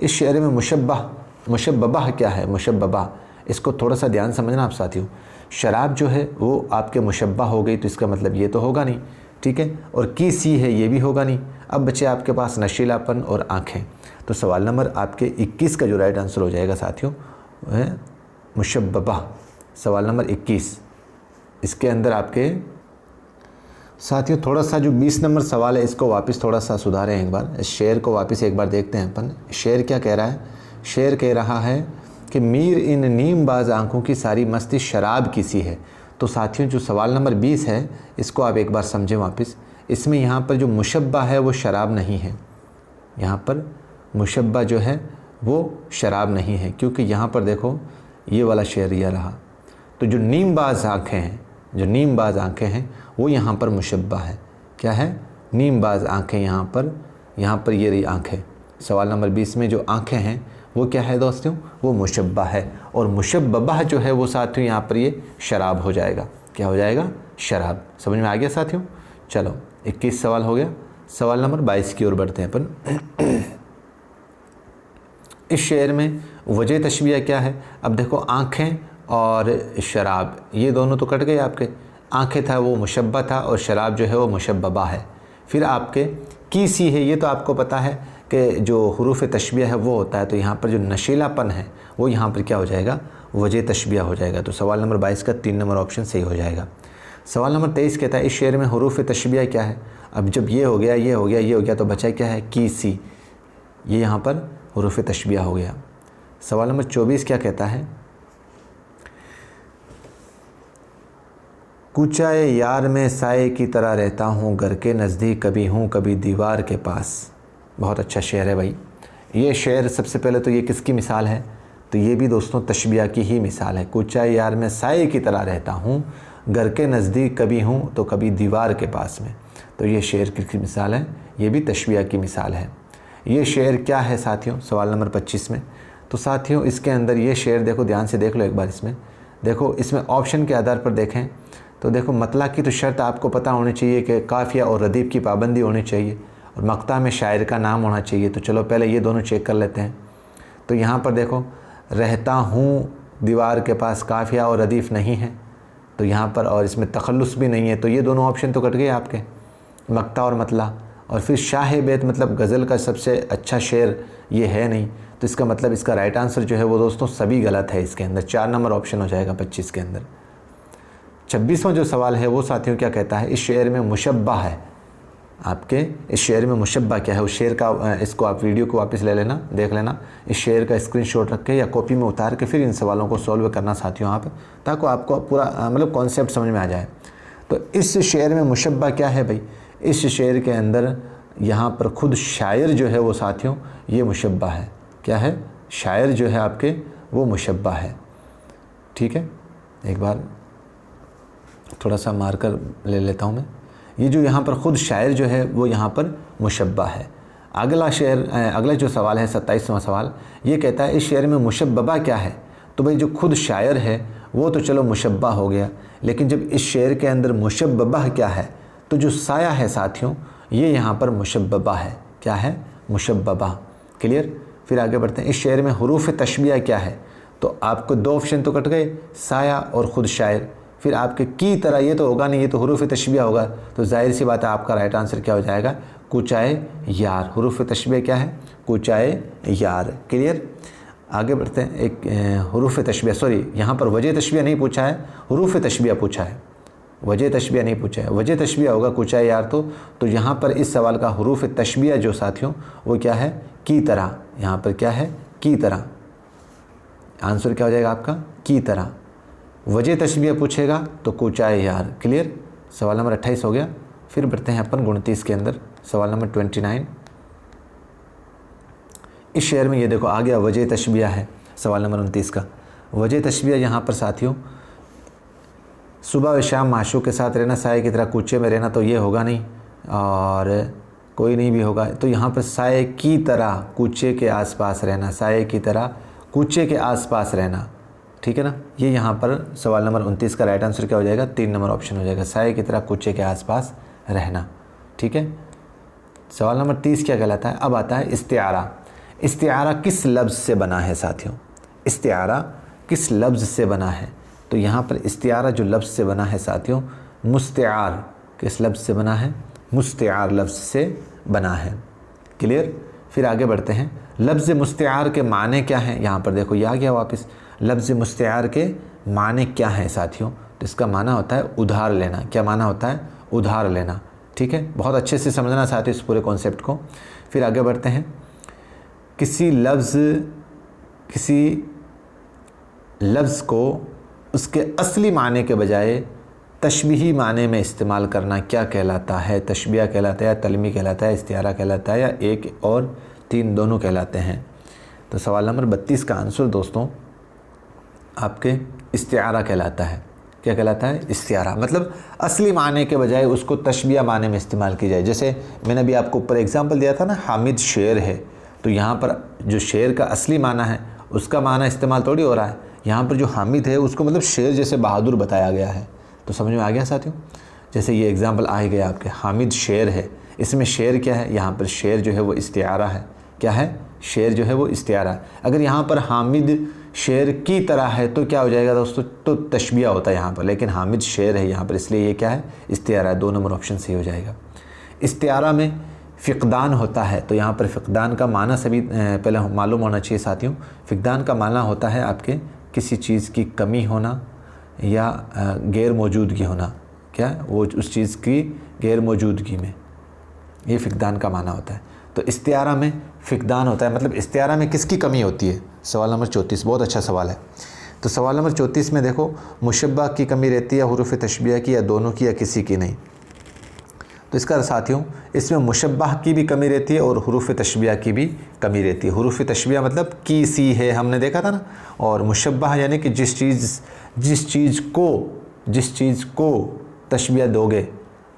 इस शेर में मुशब्बा क्या है? मुशब्बा, इसको थोड़ा सा ध्यान समझना आप साथियों। शराब जो है वो आपके मुशब्बा हो गई, तो इसका मतलब ये तो होगा नहीं, ठीक है। और की सी है, ये भी होगा नहीं। अब बचे आपके पास नशीलापन और आँखें। तो सवाल नंबर आपके 21 का जो राइट आंसर हो जाएगा साथियों है मुशब्बा। सवाल नंबर 21, इसके अंदर आपके साथियों थोड़ा सा जो 20 नंबर सवाल है इसको वापस थोड़ा सा सुधारें एक बार। इस शेर को वापस एक बार देखते हैं अपन। शेर क्या कह रहा है? शेर कह रहा है कि मीर इन नीमबाज आँखों की सारी मस्ती शराब की सी है। तो साथियों जो सवाल नंबर 20 है इसको आप एक बार समझें वापस। इसमें यहाँ पर जो मुशब्बा है वो शराब नहीं है, यहाँ पर मुशब्बा जो है वो शराब नहीं है, क्योंकि यहाँ पर देखो ये वाला शेर यह रहा। तो जो नीमबाज आँखें हैं, जो नीमबाज आँखें हैं वो यहाँ पर मुशब्बा है। क्या है? नीमबाज आँखें। यहाँ पर ये रही आँखें। सवाल नंबर 20 में जो आँखें हैं वो क्या है दोस्तों? वो मुशब्बा है। और मुशब्बा जो है वो साथियों यहाँ पर ये शराब हो जाएगा। क्या हो जाएगा? शराब। समझ में आ गया साथियों? चलो 21 सवाल हो गया। सवाल नंबर 22 की ओर बढ़ते हैं अपन। इस शेर में वजह तशबिया क्या है? अब देखो आँखें और शराब ये दोनों तो कट गए आपके। आँखें था वो मुशब्बा था और शराब जो है वो मुशब्बा है। फिर आपके की सी है, ये तो आपको पता है कि जो हुरूफ तशबिया है वो होता है। तो यहाँ पर जो नशीलापन है वो यहाँ पर क्या हो जाएगा? वजह तशबिया हो जाएगा। तो सवाल नंबर 22 का 3 नंबर ऑप्शन सही हो जाएगा। सवाल नंबर 23 कहता है इस शेर में हुरूफ तशबिया क्या है? अब जब ये हो गया, ये हो गया, ये हो गया, तो बचा क्या है? की सी। ये यहाँ पर हुरूफ तशबिया हो गया। सवाल नंबर 24 क्या कहता है? कूचाए यार में साए की तरह रहता हूँ, घर के नज़दीक कभी हूँ कभी दीवार के पास। बहुत अच्छा शेर है भाई। ये शेर सबसे पहले तो ये किसकी मिसाल है? तो ये भी दोस्तों तशबिया की ही मिसाल है। कूचाए यार में साए की तरह रहता हूँ, घर के नज़दीक कभी हूँ तो कभी दीवार के पास में। तो ये शेर किसकी मिसाल है? ये भी तशबिया की मिसाल है। ये शेर क्या है साथियों? सवाल नंबर 25 में। तो साथियों इसके अंदर ये शेर देखो, ध्यान से देख लो एक बार। इसमें देखो, इसमें ऑप्शन के आधार पर देखें तो देखो मतला की तो शर्त आपको पता होनी चाहिए कि काफ़िया और रदीफ़ की पाबंदी होनी चाहिए और मक्ता में शायर का नाम होना चाहिए। तो चलो पहले ये दोनों चेक कर लेते हैं। तो यहाँ पर देखो रहता हूँ दीवार के पास, काफ़िया और रदीफ़ नहीं है तो यहाँ पर, और इसमें तखल्लुस भी नहीं है, तो ये दोनों ऑप्शन तो कट गए आपके, मक्ता और मतला। और फिर शाह बैत मतलब गज़ल का सबसे अच्छा शेर ये है नहीं, तो इसका मतलब इसका राइट आंसर जो है वो दोस्तों सभी गलत है। इसके अंदर 4 नंबर ऑप्शन हो जाएगा 25 के अंदर। 26वां जो सवाल है वो साथियों क्या कहता है? इस शेर में मुशब्बा है आपके। इस शेर में मुशब्बा क्या है? उस शेर का इसको आप वीडियो को वापस ले लेना, देख लेना। इस शेर का स्क्रीनशॉट रख के या कॉपी में उतार के फिर इन सवालों को सॉल्व करना साथियों आप, ताकि आपको पूरा मतलब कॉन्सेप्ट समझ में आ जाए। तो इस शेर में मुशब्बा क्या है भाई? इस शेर के अंदर यहाँ पर खुद शायर जो है वो साथियों ये मुशब्बा है। क्या है? शायर जो है आपके वो मुशब्बा है। ठीक है, एक बार थोड़ा सा मार्कर ले लेता हूँ मैं। ये जो यहाँ पर ख़ुद शायर जो है वो यहाँ पर मुशब्बा है। अगला जो सवाल है 27वां सवाल, ये कहता है इस शेर में मुशब्बा क्या है? तो भाई जो खुद शायर है वो तो चलो मुशब्बा हो गया, लेकिन जब इस शेर के अंदर मुशब्बा क्या है तो जो साया है साथियों ये यहाँ पर मुशब्बा है। क्या है? मुशब्बा। क्लियर। फिर आगे बढ़ते हैं। इस शेर में हुरूफ तशबिया क्या है? तो आपको 2 ऑप्शन तो कट गए, साया और ख़ुद शायर। फिर आपके की तरह ये तो होगा नहीं, ये तो हुरूफ तशबिया होगा, तो जाहिर सी बात है आपका राइट आंसर क्या हो जाएगा? कूचाए यार। हुरूफ तशबिया क्या है? कूचाए यार। क्लियर। आगे बढ़ते हैं। एक हुरूफ तशबिया, सॉरी यहाँ पर वजह तशबिया नहीं पूछा है, हुरूफ तशबिया पूछा है, वजह तशबिया नहीं पूछा है। वजह तशबिया होगा कूचाए यार। तो यहाँ पर इस सवाल का हुरूफ तशबिया जो साथियों वो क्या है? की तरह। यहाँ पर क्या है? की तरह। आंसर क्या हो जाएगा आपका? की तरह। वजह तशबिया पूछेगा तो कूचाए यार। क्लियर। सवाल नंबर 28 हो गया। फिर बढ़ते हैं अपन 29 के अंदर, सवाल नंबर 29। इस शेर में ये देखो आ गया वजह तशबिया है सवाल नंबर 29 का। वजह तशबिया यहाँ पर साथियों, सुबह व शाम माशूक के साथ रहना, साए की तरह कूचे में रहना, तो ये होगा नहीं और कोई नहीं भी होगा। तो यहाँ पर साए की तरह कूचे के आसपास रहना, साए की तरह कूचे के आसपास रहना, ठीक है ना। ये यहाँ पर सवाल नंबर 29 का राइट आंसर क्या हो जाएगा, 3 नंबर ऑप्शन हो जाएगा, साए की तरह कूचे के आसपास रहना, ठीक है। सवाल नंबर 30 क्या कहलाता है, अब आता है इस्तिआरा। इस्तिआरा किस लफ्ज़ से बना है साथियों, इस्तिआरा किस लफ्ज़ से बना है। तो यहाँ पर इस्तिआरा जो लफ्ज़ से बना है साथियों, मुस्तिआर किस लफ्ज़ से बना है, मुस्तिआर लफ्ज़ से बना है। क्लियर। फिर आगे बढ़ते हैं, लफ्ज़ मुस्तिआर के माने क्या हैं। यहाँ पर देखो ये आ गया वापस, लफ्ज़ मुस्तिआर के माने क्या हैं साथियों। तो इसका माना होता है उधार लेना। क्या माना होता है, उधार लेना, ठीक है। बहुत अच्छे से समझना साथियों इस पूरे कॉन्सेप्ट को। फिर आगे बढ़ते हैं, किसी लफ्ज़ को उसके असली माने के बजाय तशबीही माने में इस्तेमाल करना क्या कहलाता है, तशबिया कहलाता है या तलमी कहलाता है, इस्तिआरा कहलाता है या 1 और 3 दोनों कहलाते हैं। तो सवाल नंबर 32 का आंसर दोस्तों आपके इस्तिआरा कहलाता है। क्या कहलाता है, इस्तिआरा, मतलब असली माने के बजाय उसको तशबिया माने में इस्तेमाल की जाए। जैसे मैंने अभी आपको ऊपर एग्जांपल दिया था ना, हामिद शेर है, तो यहाँ पर जो शेर का असली माना है उसका माना इस्तेमाल थोड़ी हो रहा है, यहाँ पर जो हामिद है उसको मतलब शेर जैसे बहादुर बताया गया है। तो समझ में आ गया साथियों। जैसे ये एग्जांपल आ ही गया आपके, हामिद शेर है, इसमें शेर क्या है, यहाँ पर शेर जो है वो इस्तिआरा है। क्या है, शेर जो है वो इस्तिआरा है। अगर यहाँ पर हामिद शेर की तरह है तो क्या हो जाएगा दोस्तों, तो तशबिया होता है यहाँ पर, लेकिन हामिद शेर है यहाँ पर, इसलिए ये क्या है, इस्तिआरा है। 2 नंबर ऑप्शन सही हो जाएगा। इस्तिआरा में फ़िक़दान होता है, तो यहाँ पर फ़िक़दान का माना सभी पहले मालूम होना चाहिए साथियों। फ़िक़दान का माना होता है आपके किसी चीज़ की कमी होना या गैर मौजूदगी होना। क्या, वो उस चीज़ की गैर मौजूदगी में, ये फ़िक़दान का माना होता है। तो इस्तिआरा में फ़िक़दान होता है, मतलब इस्तिआरा में किसकी कमी होती है। सवाल नंबर 34 बहुत अच्छा सवाल है। तो सवाल नंबर 34 में देखो, मुशब्बा की कमी रहती है या हुरूफ़ तशबिया की, या दोनों की, या किसी की नहीं। तो इसका साथियों, इसमें मुशब्बा की भी कमी रहती है और हुरूफ़ तशबिया की भी कमी रहती है। हुरूफ़ तशबिया मतलब की सी है, हमने देखा था ना, और मुशब्बा यानी कि जिस चीज़ को तशबिया दोगे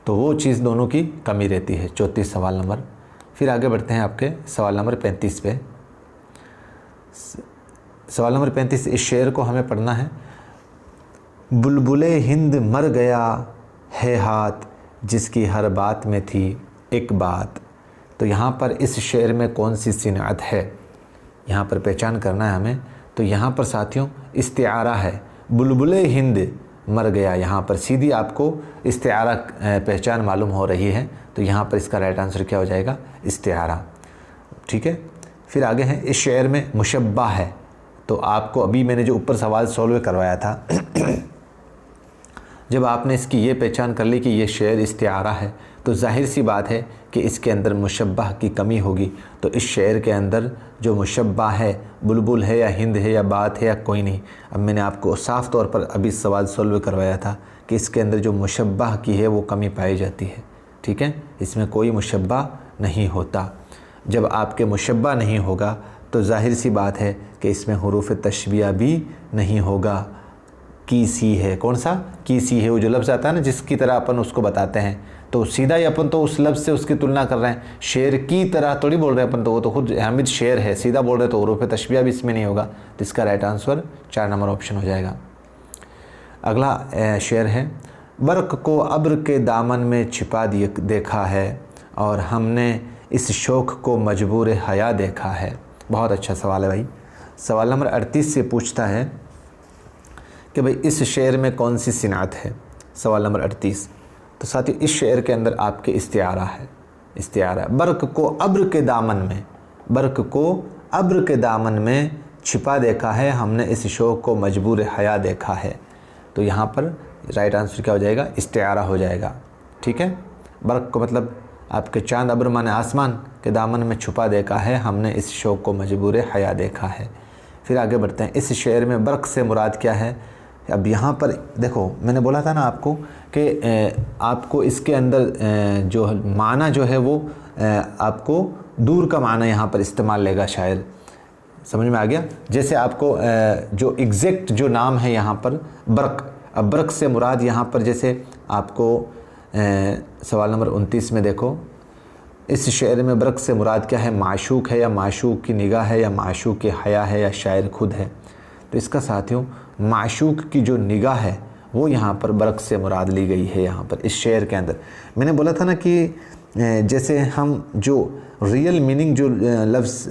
तो वो चीज़, दोनों की कमी रहती है। 34 सवाल नंबर। फिर आगे बढ़ते हैं आपके सवाल नंबर 35 पे। सवाल नंबर 35, इस शेर को हमें पढ़ना है। बुलबुले हिंद मर गया है हाथ, जिसकी हर बात में थी एक बात। तो यहाँ पर इस शेर में कौन सी सिनात है, यहाँ पर पहचान करना है हमें। तो यहाँ पर साथियों इस्तिआरा है, बुलबुले हिंद मर गया, यहाँ पर सीधी आपको इस्तिआरा पहचान मालूम हो रही है। तो यहाँ पर इसका राइट आंसर क्या हो जाएगा, इस्तिआरा, ठीक है। फिर आगे है, इस शेर में मुशब्बा है। तो आपको अभी मैंने जो ऊपर सवाल सॉल्व करवाया था जब आपने इसकी ये पहचान कर ली कि ये शेर इस्तिआरा है, तो जाहिर सी बात है कि इसके अंदर मुशब्बा की कमी होगी। तो इस शेर के अंदर जो मुशब्बा है, बुलबुल है या हिंद है या बात है या कोई नहीं। अब मैंने आपको साफ़ तौर पर अभी सवाल सॉल्व करवाया था कि इसके अंदर जो मुशब्बा की है वो कमी पाई जाती है, ठीक है। इसमें कोई मुशब्बा नहीं होता। जब आपके मुशब्बा नहीं होगा तो जाहिर सी बात है कि इसमें हुरूफ़ तशबिया भी नहीं होगा। की सी है, कौन सा, की सी है, वो जो लफ्ज़ आता है ना जिसकी तरह अपन उसको बताते हैं, तो सीधा ही अपन तो उस लफ्ज़ से उसकी तुलना कर रहे हैं। शेर की तरह थोड़ी बोल रहे हैं अपन, तो वो तो खुद हामिद शेर है, सीधा बोल रहे हैं, तो हुरूफ़ तशबिया भी इसमें नहीं होगा। तो इसका राइट आंसर 4 नंबर ऑप्शन हो जाएगा। अगला शेर है, बर्क़ को अब्र के दामन में छिपा देखा है, और हमने इस शौक़ को मजबूर हया देखा है। बहुत अच्छा सवाल है भाई। सवाल नंबर 38 से पूछता है कि भाई इस शेर में कौन सी सिनात है। सवाल नंबर 38। तो साथियों इस शेर के अंदर आपके इस्तिआरा है, इस्तिआरा। बर्क़ को अब्र के दामन में, बर्क़ को अब्र के दामन में छिपा देखा है, हमने इस शौक़ को मजबूर हया देखा है। तो यहाँ पर राइट आंसर क्या हो जाएगा, इस्तिआरा हो जाएगा, ठीक है। बर्क़ को मतलब आपके चांद, अब्र माने आसमान के दामन में छुपा देखा है, हमने इस शौक़ को मजबूर हया देखा है। फिर आगे बढ़ते हैं, इस शेर में बर्क़ से मुराद क्या है। अब यहाँ पर देखो मैंने बोला था ना आपको कि आपको इसके अंदर जो माना जो है वो आपको दूर का माना यहाँ पर इस्तेमाल लेगा शायर, समझ में आ गया। जैसे आपको जो एग्जैक्ट जो नाम है यहाँ पर बर्क, अब बर्क से मुराद यहाँ पर जैसे आपको सवाल नंबर 29 में देखो, इस शेर में बर्क से मुराद क्या है, माशूक है या माशूक की निगाह है या माशूक की हया है या शायर खुद है। तो इसका साथियों माशूक की जो निगाह है वो यहाँ पर बर्क से मुराद ली गई है यहाँ पर इस शेर के अंदर। मैंने बोला था ना कि जैसे हम जो रियल मीनिंग जो लफ्ज़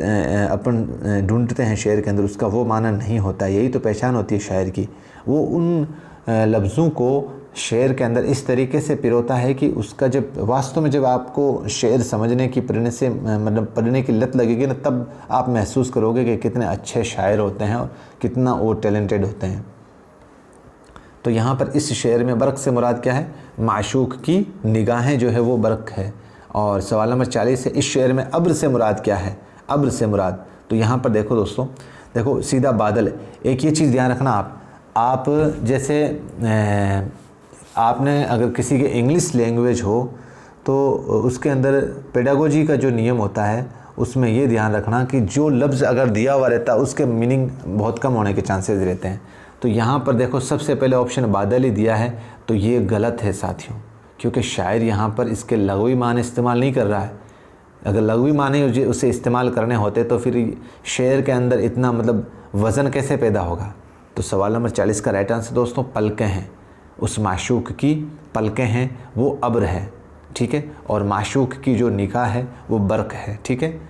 अपन ढूंढते हैं शेर के अंदर उसका वो माना नहीं होता, यही तो पहचान होती है शायर की। वो उन लफ्ज़ों को शेर के अंदर इस तरीके से पिरोता है कि उसका जब वास्तव में जब आपको शेर समझने की पढ़ने से मतलब पढ़ने की लत लगेगी ना, तब आप महसूस करोगे कि कितने अच्छे शायर होते हैं और कितना वो टैलेंटेड होते हैं। तो यहाँ पर इस शेर में बर्क से मुराद क्या है, माशूक की निगाहें जो है वो बर्क है। और सवाल नंबर 40 है, इस शेर में अब्र से मुराद क्या है, अब्र से मुराद। तो यहाँ पर देखो दोस्तों, देखो सीधा बादल। एक ये चीज़ ध्यान रखना, आप जैसे आपने अगर किसी के इंग्लिश लैंग्वेज हो तो उसके अंदर पेडागोजी का जो नियम होता है उसमें ये ध्यान रखना कि जो लफ्ज़ अगर दिया हुआ रहता है उसके मीनिंग बहुत कम होने के चांसेस रहते हैं। तो यहाँ पर देखो सबसे पहले ऑप्शन बादल ही दिया है, तो ये गलत है साथियों, क्योंकि शायर यहाँ पर इसके लघवी माने इस्तेमाल नहीं कर रहा है। अगर लघवी माने उसे इस्तेमाल करने होते तो फिर शेर के अंदर इतना मतलब वज़न कैसे पैदा होगा। तो सवाल नंबर 40 का राइट आंसर दोस्तों पलकें हैं, उस माशूक की पलकें हैं वो अब्र है, ठीक है। और माशूक की जो निगाह है वो बर्क है, ठीक है।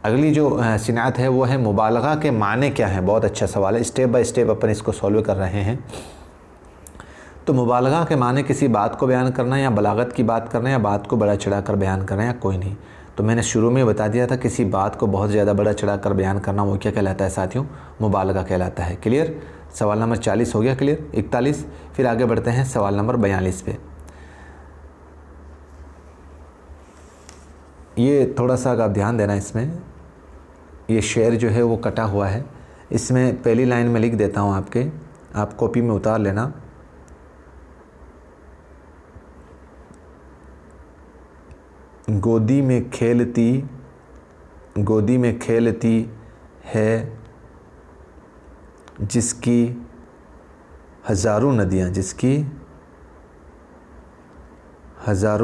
अगली जो सिनात है वो है मुबालगा के माने क्या हैं। बहुत अच्छा सवाल है, स्टेप बाय स्टेप अपन इसको सॉल्व कर रहे हैं। तो मुबालगा के माने किसी बात को बयान करना या बलागत की बात करना या बात को बड़ा चढ़ाकर बयान करना या कोई नहीं। तो मैंने शुरू में बता दिया था किसी बात को बहुत ज़्यादा बड़ा चढ़ाकर बयान करना वो क्या कहलाता है साथियों, मुबालगा कहलाता है। क्लियर। सवाल नंबर 40 हो गया क्लियर। 41 फिर आगे बढ़ते हैं सवाल नंबर 42 पे। ये थोड़ा सा आप ध्यान देना, इसमें ये शेर जो है वो कटा हुआ है। इसमें पहली लाइन में लिख देता हूँ आपके, आप कॉपी में उतार लेना। गोदी में खेलती है जिसकी हज़ारों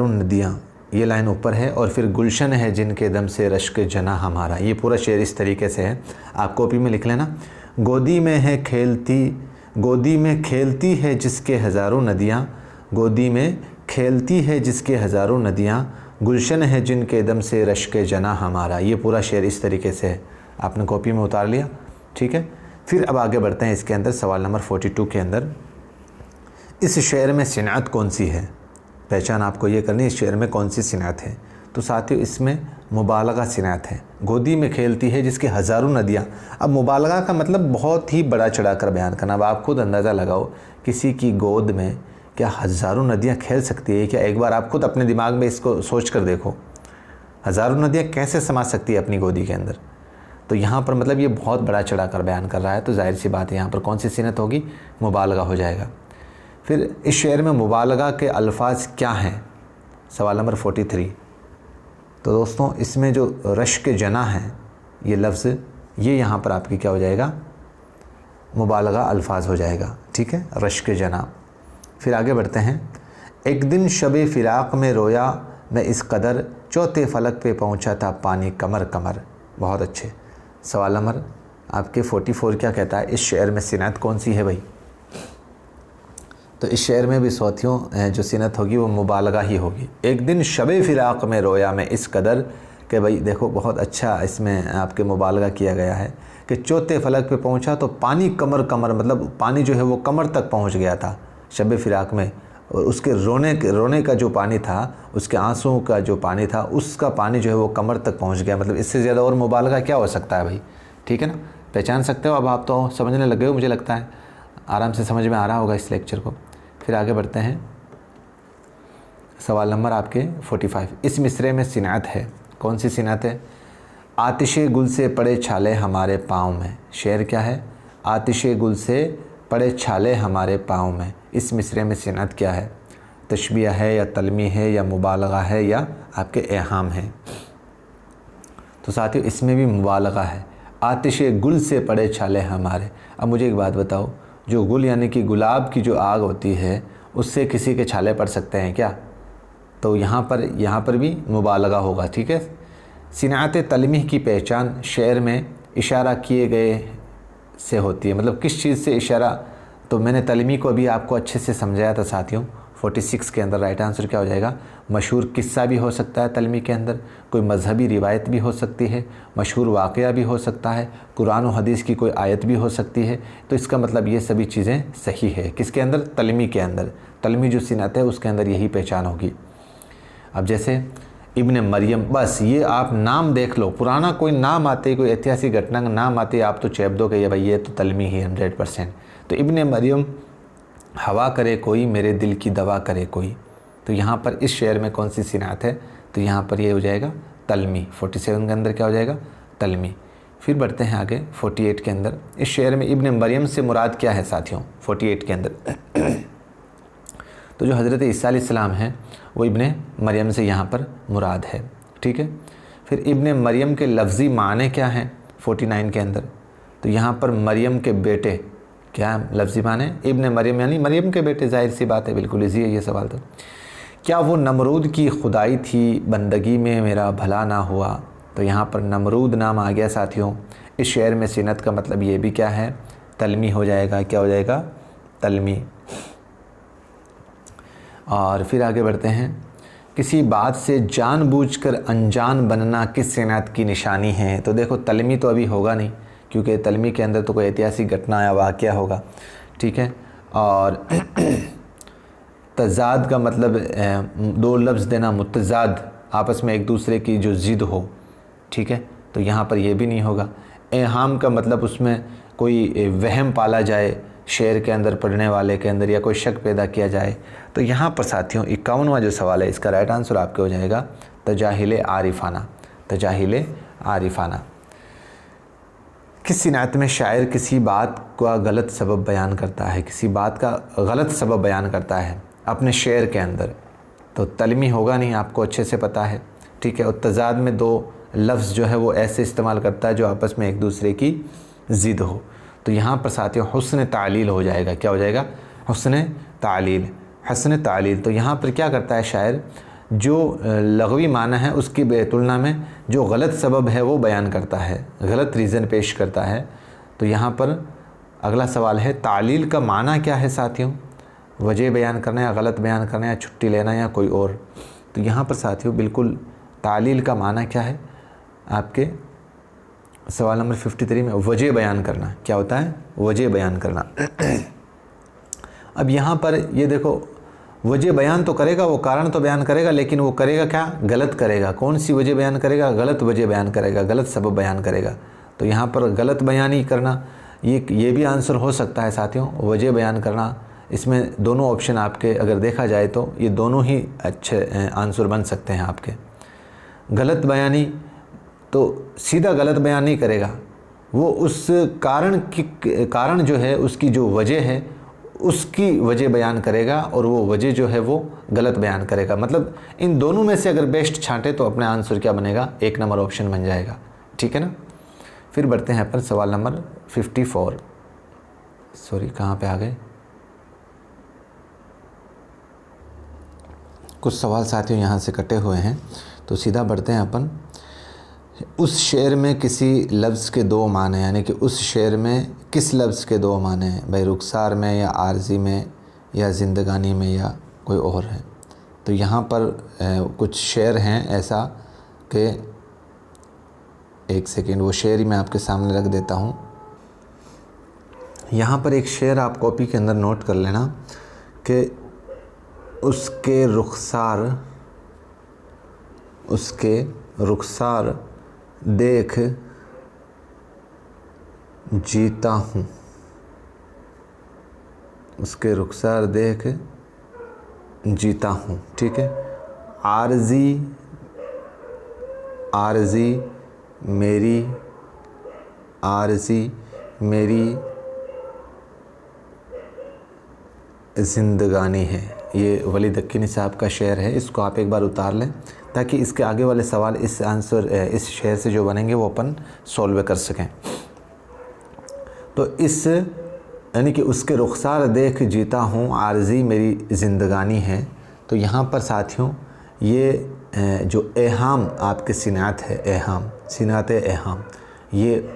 नदियाँ, ये लाइन ऊपर है। और फिर गुलशन है जिनके दम से रश्क जना हमारा। ये पूरा शेर इस तरीके से है, आप कॉपी में लिख लेना। गोदी में खेलती है जिसके हज़ारों नदियाँ, गोदी में खेलती है जिसके हज़ारों नदियाँ, गुलशन है जिनके दम से रश्क जना हमारा। ये पूरा शेर इस तरीके से है, आपने कॉपी में उतार लिया, ठीक है। फिर अब आगे बढ़ते हैं इसके अंदर सवाल नंबर 42 के अंदर। इस शेर में सिनात कौन सी है, पहचान आपको ये करनी है, इस शेर में कौन सी सिनात है। तो साथियों इसमें मुबालगा सिनात है। गोदी में खेलती है जिसके हज़ारों नदियाँ। अब मुबालगा का मतलब बहुत ही बड़ा चढ़ाकर बयान करना। अब आप खुद अंदाज़ा लगाओ, किसी की गोद में क्या हज़ारों नदियाँ खेल सकती है क्या? एक बार आप खुद अपने दिमाग में इसको सोच कर देखो, हज़ारों नदियाँ कैसे समा सकती है अपनी गोदी के अंदर। तो यहाँ पर मतलब ये बहुत बड़ा चढ़ाकर बयान कर रहा है, तो जाहिर सी बात है यहाँ पर कौन सी सिनत होगी, मुबालगा हो जाएगा। फिर इस शेर में मुबालगा के अल्फाज क्या हैं, सवाल नंबर 43। तो दोस्तों इसमें जो रश्क जना है ये लफ्ज़, ये यहाँ पर आपकी क्या हो जाएगा, मुबालगा अल्फाज हो जाएगा, ठीक है, रश्क जना। फिर आगे बढ़ते हैं। एक दिन शब फिराक में रोया मैं इस कदर, चौथे फलक पे पहुँचा था पानी कमर कमर। बहुत अच्छे। सवाल नंबर आपके 44 क्या कहता है, इस शेर में सिनत कौन सी है भाई। तो इस शेर में भी साथियों जो सिनत होगी वो मुबालगा ही होगी। एक दिन शब फिराक में रोया मैं इस कदर, कि भाई देखो बहुत अच्छा इसमें आपके मुबालगा किया गया है कि चौथे फलक पे पहुंचा तो पानी कमर कमर, मतलब पानी जो है वो कमर तक पहुंच गया था शब फिराक में। और उसके रोने का जो पानी था, उसके आंसुओं का जो पानी था, उसका पानी जो है वो कमर तक पहुंच गया। मतलब इससे ज़्यादा और मुबालगा क्या हो सकता है भाई, ठीक है ना। पहचान सकते हो, अब आप तो समझने लगे हो, मुझे लगता है आराम से समझ में आ रहा होगा इस लेक्चर को। फिर आगे बढ़ते हैं सवाल नंबर आपके 45। इस मिसरे में सिनात है, कौन सी सिनात है, आतिशे गुल से पड़े छाले हमारे पाँव में। शेर क्या है, आतिशे गुल से पड़े छाले हमारे पाँव में। इस मिसरे में सिनअत क्या है? तशबीह है या तलमी है या मुबालगा है या आपके एहाम है? तो साथियों इसमें भी मुबालगा है। आतिश गुल से पड़े छाले हमारे। अब मुझे एक बात बताओ, जो गुल यानी कि गुलाब की जो आग होती है उससे किसी के छाले पड़ सकते हैं क्या? तो यहाँ पर भी मुबालगा होगा। ठीक है। सिनात तलमीह की पहचान शेर में इशारा किए गए से होती है। मतलब किस चीज़ से इशारा? तो मैंने तलमी को अभी आपको अच्छे से समझाया था साथियों। 46 के अंदर राइट आंसर क्या हो जाएगा? मशहूर किस्सा भी हो सकता है तलमी के अंदर, कोई मजहबी रिवायत भी हो सकती है, मशहूर वाक़या भी हो सकता है, कुरान और हदीस की कोई आयत भी हो सकती है। तो इसका मतलब ये सभी चीज़ें सही है। किसके अंदर? तलमी के अंदर। तलमी जो सिनत है उसके अंदर यही पहचान होगी। अब जैसे इब्ने मरियम, बस ये आप नाम देख लो, पुराना कोई नाम आते, कोई ऐतिहासिक घटना का नाम आते, आप तो चैप दो कि ये भाई ये तो तलमी ही 100%। तो इब्ने मरियम, हवा करे कोई मेरे दिल की दवा करे कोई। तो यहाँ पर इस शेर में कौन सी सिनात है? तो यहाँ पर ये हो जाएगा तलमी। 47 के अंदर क्या हो जाएगा? तलमी। फिर बढ़ते हैं आगे 48 के अंदर। इस शेर में इब्ने मरियम से मुराद क्या है साथियों? 48 के अंदर तो जो हज़रत ईसा अलैहिस्सलाम हैं वो इब्ने मरियम से यहाँ पर मुराद है। ठीक है। फिर इब्ने मरियम के लफ्ज़ी माने क्या हैं 49 के अंदर? तो यहाँ पर मरियम के बेटे, क्या लफ्ज़ी माने? इब्ने मरियम यानी मरियम के बेटे, जाहिर सी बात है, बिल्कुल ईजी है ये सवाल। तो क्या वो नमरूद की खुदाई थी, बंदगी में मेरा भला ना हुआ? तो यहाँ पर नमरूद नाम आ गया साथियों। इस शेर में सिनत का मतलब ये भी क्या है? तलमी हो जाएगा। क्या हो जाएगा? तलमी। और फिर आगे बढ़ते हैं। किसी बात से जानबूझकर अनजान बनना किस सिनत की निशानी है? तो देखो तलमी तो अभी होगा नहीं, क्योंकि तलमी के अंदर तो कोई ऐतिहासिक घटना या वाक़या होगा। ठीक है। और तज़ाद का मतलब दो लफ्ज़ देना, मुतज़ाद, आपस में एक दूसरे की जो ज़िद हो। ठीक है। तो यहाँ पर यह भी नहीं होगा। एहाम का मतलब उसमें कोई वहम पाला जाए शेर के अंदर, पढ़ने वाले के अंदर, या कोई शक पैदा किया जाए। तो यहाँ पर साथियों 51वां जो सवाल है इसका राइट आंसर आपके हो जाएगा तजाहिल आरिफाना। तजाहिल आरिफाना। किस सिनात में शायर किसी बात का गलत सबब बयान करता है? किसी बात का गलत सबब बयान करता है अपने शेर के अंदर? तो तलमी होगा नहीं, आपको अच्छे से पता है। ठीक है। और तज़ाद में दो लफ्ज़ जो है वो ऐसे इस्तेमाल करता है जो आपस में एक दूसरे की ज़िद हो। तो यहाँ पर साथियों हुस्न तालील हो जाएगा। क्या हो जाएगा? हुस्न तालील। हुस्न तालील। तो यहाँ पर क्या करता है शायर? जो लग़वी माना है उसकी बेतुलना में जो गलत सबब है वो बयान करता है, गलत रीज़न पेश करता है। तो यहाँ पर अगला सवाल है तालील का माना क्या है साथियों? वजह बयान करना या गलत बयान करना या छुट्टी लेना या कोई और? तो यहाँ पर साथियों बिल्कुल तालील का माना क्या है? आपके सवाल नंबर 53 में वजह बयान करना। क्या होता है? वजह बयान करना। अब यहाँ पर ये देखो, वजह बयान तो करेगा, वो कारण तो बयान करेगा, लेकिन वो करेगा क्या? गलत करेगा। कौन सी वजह बयान करेगा? गलत वजह बयान करेगा, गलत सबब बयान करेगा। तो यहाँ पर गलत बयानी करना ये भी आंसर हो सकता है साथियों। वजह बयान करना, इसमें दोनों ऑप्शन आपके अगर देखा जाए तो ये दोनों ही अच्छे आंसर बन सकते हैं आपके। गलत बयानी तो सीधा गलत बयान नहीं करेगा, वो उस कारण जो है उसकी जो वजह है उसकी वजह बयान करेगा, और वो वजह जो है वो गलत बयान करेगा। मतलब इन दोनों में से अगर बेस्ट छांटे तो अपना आंसर क्या बनेगा? 1 नंबर ऑप्शन बन जाएगा। ठीक है ना। फिर बढ़ते हैं अपन सवाल नंबर 54। सॉरी, कहाँ पे आ गए? कुछ सवाल साथियों यहाँ से कटे हुए हैं, तो सीधा बढ़ते हैं अपन। उस शेर में किसी लफ्ज़ के दो माने, यानी कि उस शेर में किस लफ्ज़ के दो माने हैं भाई? रुखसार में या आरज़ी में या ज़िंदगानी में या कोई और है? तो यहाँ पर कुछ शेर हैं ऐसा कि एक सेकेंड, वो शेर ही मैं आपके सामने रख देता हूँ। यहाँ पर एक शेर आप कॉपी के अंदर नोट कर लेना कि उसके रुखसार देख जीता हूँ। उसके रुखसार देख जीता हूँ। ठीक है। आरज़ी मेरी ज़िंदगानी है। ये वली दक्किनी साहब का शेर है, इसको आप एक बार उतार लें ताकि इसके आगे वाले सवाल इस शेर से जो बनेंगे वो अपन सॉल्व कर सकें। तो इस यानी कि उसके रुखसार देख जीता हूँ, आरज़ी मेरी ज़िंदगानी है। तो यहाँ पर साथियों ये जो एहाम आपके सिनात है, एहाम सिनात एहाम, ये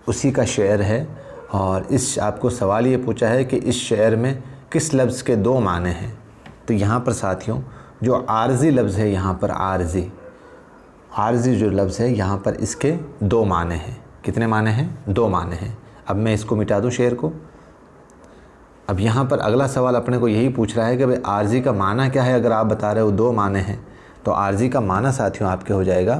उसी का शेर है। और इस आपको सवाल ये पूछा है कि इस शेर में किस लफ्ज़ के दो माने हैं। तो यहाँ पर साथियों जो आरज़ी लफ्ज़ है, यहाँ पर आरज़ी जो लफ्ज़ है यहाँ पर इसके दो माने हैं। कितने माने हैं? दो माने हैं। अब मैं इसको मिटा दूँ शेर को। अब यहाँ पर अगला सवाल अपने को यही पूछ रहा है कि भाई आरज़ी का माना क्या है। अगर आप बता रहे हो दो माने हैं तो आरज़ी का माना साथियों आपके हो जाएगा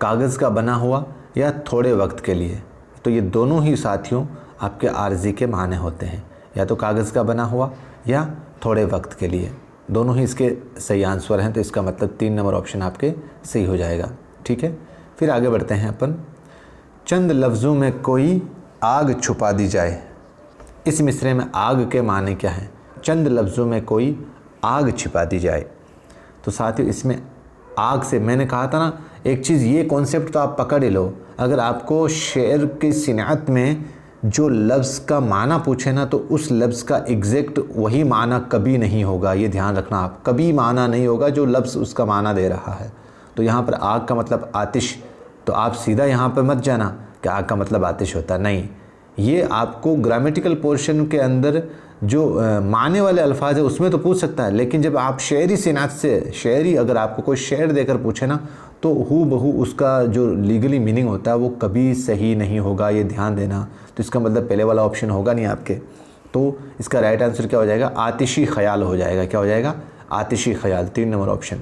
कागज़ का बना हुआ या थोड़े वक्त के लिए। तो ये दोनों ही साथियों आपके आरज़ी के माने होते हैं, या तो कागज़ का बना हुआ या थोड़े वक्त के लिए। दोनों ही इसके सही आंसर हैं। तो इसका मतलब 3 नंबर ऑप्शन आपके सही हो जाएगा। ठीक है, फिर आगे बढ़ते हैं अपन। चंद लफ्ज़ों में कोई आग छुपा दी जाए। इस मिसरे में आग के माने क्या हैं? चंद लफ्ज़ों में कोई आग छिपा दी जाए। तो साथियों इसमें आग से मैंने कहा था ना, एक चीज़ ये कॉन्सेप्ट तो आप पकड़ ही लो। अगर आपको शेर की सिनात में जो लफ्ज़ का माना पूछे ना, तो उस लफ्ज़ का एग्जैक्ट वही माना कभी नहीं होगा। ये ध्यान रखना आप, कभी माना नहीं होगा जो लफ्ज़ उसका माना दे रहा है। तो यहाँ पर आग का मतलब आतिश, तो आप सीधा यहाँ पर मत जाना कि आग का मतलब आतिश होता नहीं। ये आपको ग्रामेटिकल पोर्शन के अंदर जो माने वाले अल्फाज है उसमें तो पूछ सकता है, लेकिन जब आप शेरी सिनात से शेरी अगर आपको कोई शेर देकर पूछे ना, तो हू बहू उसका जो लीगली मीनिंग होता है वो कभी सही नहीं होगा। ये ध्यान देना। तो इसका मतलब पहले वाला ऑप्शन होगा नहीं आपके। तो इसका राइट आंसर क्या हो जाएगा? आतिशी ख्याल हो जाएगा। क्या हो जाएगा? आतिशी ख्याल, 3 नंबर ऑप्शन।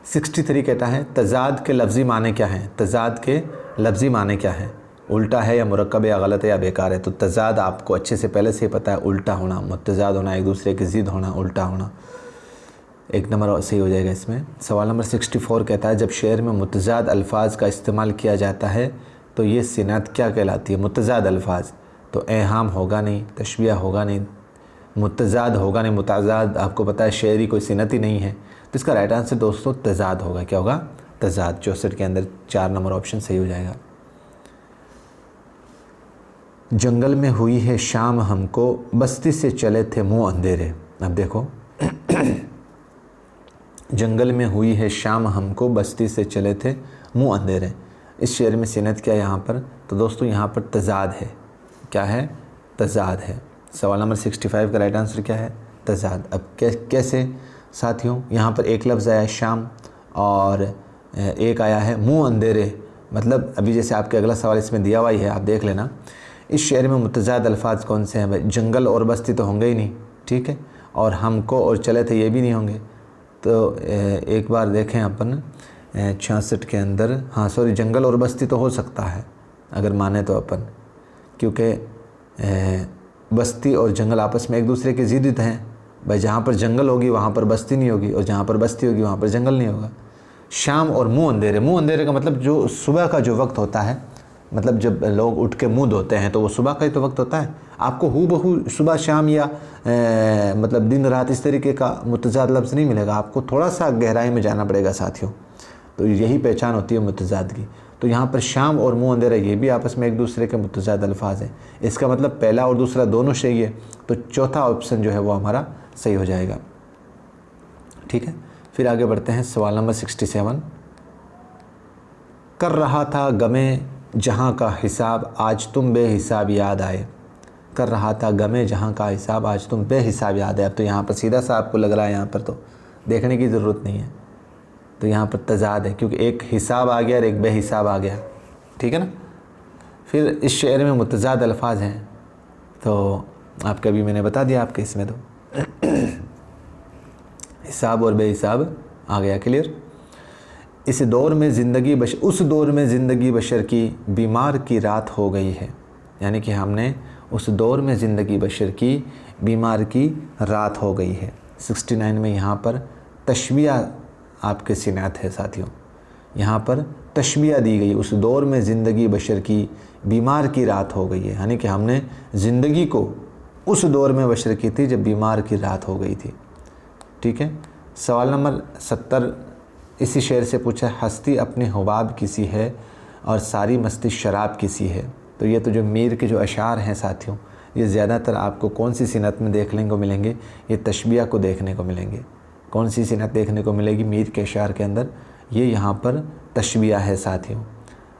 63 कहता है तजाद के लफ्ज़ी माने क्या हैं? तजाद के लफ्ज़ी माने क्या हैं? उल्टा है या मुरक्कब है या गलत है या बेकार है? तो तजाद आपको अच्छे से पहले से ही पता है, उल्टा होना, मुतजाद होना, एक दूसरे की ज़िद होना, उल्टा होना। 1 नंबर सही हो जाएगा इसमें। सवाल नंबर 64 कहता है जब शेर में मुतजाद अल्फाज का इस्तेमाल किया जाता है तो ये सिनात क्या कहलाती है? मुतजाद अल्फाज, तो एहाम होगा नहीं, तशबिया होगा नहीं, मुतजाद होगा नहीं। मुतजाद आपको पता है शेरी कोई सिनत ही नहीं है। तो इसका राइट आंसर दोस्तों तजाद होगा। क्या होगा? तजाद। 64 के अंदर 4 नंबर ऑप्शन सही हो जाएगा। जंगल में हुई है शाम हमको, बस्ती से चले थे मुँह अंधेरे। अब देखो जंगल में हुई है शाम हमको, बस्ती से चले थे मुँह अंधेरे। इस शेर में सिनत क्या है यहाँ पर? तो दोस्तों यहाँ पर तजाद है। क्या है? तजाद है। सवाल नंबर 65 का राइट आंसर क्या है? तजाद। अब कैसे साथियों? यहाँ पर एक लफ्ज़ आया है शाम और एक आया है मुँह अंधेरे। मतलब अभी जैसे आपके अगला सवाल इसमें दिया हुआ ही है, आप देख लेना। इस शेर में मुतजाद अल्फाज कौन से हैं भाई? जंगल और बस्ती तो होंगे ही नहीं, ठीक है, और हमको और चले थे ये भी नहीं होंगे। तो एक बार देखें अपन 66 के अंदर, हाँ सॉरी, जंगल और बस्ती तो हो सकता है अगर माने तो अपन, क्योंकि बस्ती और जंगल आपस में एक दूसरे के ज़िद हैं भाई। जहाँ पर जंगल होगी वहाँ पर बस्ती नहीं होगी, और जहाँ पर बस्ती होगी वहाँ पर जंगल नहीं होगा। शाम और मुँह अंधेरे, मुँह अंधेरे का मतलब जो सुबह का जो वक्त होता है, मतलब जब लोग उठ के मुँह धोते हैं तो वो सुबह का ही तो वक्त होता है। आपको हू बहू सुबह शाम या मतलब दिन रात इस तरीके का मुतजाद लफ्ज़ नहीं मिलेगा। आपको थोड़ा सा गहराई में जाना पड़ेगा साथियों। तो यही पहचान होती है मुतजाद की। तो यहाँ पर शाम और मुँह अंधेरा ये भी आपस में एक दूसरे के मुतजाद अल्फाज हैं। इसका मतलब पहला और दूसरा दोनों सही है। तो चौथा ऑप्शन जो है वो हमारा सही हो जाएगा। ठीक है, फिर आगे बढ़ते हैं। सवाल नंबर 67 कर रहा था गमे जहाँ का हिसाब, आज तुम बेहिसाब याद आए। कर रहा था गमे जहाँ का हिसाब, आज तुम बेहिसाब याद आए। अब तो यहाँ पर सीधा सा आपको लग रहा है, यहाँ पर तो देखने की ज़रूरत नहीं है। तो यहाँ पर तजाद है क्योंकि एक हिसाब आ गया और एक बेहिसाब आ गया। ठीक है ना। फिर इस शेर में मुतजाद अल्फाज हैं, तो आपका भी मैंने बता दिया आपके इसमें तो हिसाब और बेहिसाब आ गया। क्लियर। इस दौर में ज़िंदगी उस दौर में ज़िंदगी बशर की बीमार की रात हो गई है। यानी कि हमने उस दौर में ज़िंदगी बशर की बीमार की रात हो गई है। 69 में यहाँ पर तशबिया आपके सिनात है साथियों। यहाँ पर तशबिया दी गई, उस दौर में ज़िंदगी बशर की बीमार की रात हो गई है, यानी कि हमने ज़िंदगी को उस दौर में बशर की थी जब बीमार की रात हो गई थी। ठीक है। सवाल नंबर 70 इसी शेर से पूछा, हस्ती अपने हुबाब किसी है और सारी मस्ती शराब किसी है। तो ये तो जो मीर के जो अशार हैं साथियों, ये ज़्यादातर आपको कौन सी सिनत में देखने को मिलेंगे, ये तशबिया को देखने को मिलेंगे। कौन सी सिनत देखने को मिलेगी मीर के अशार के अंदर, ये यहाँ पर तशबिया है साथियों।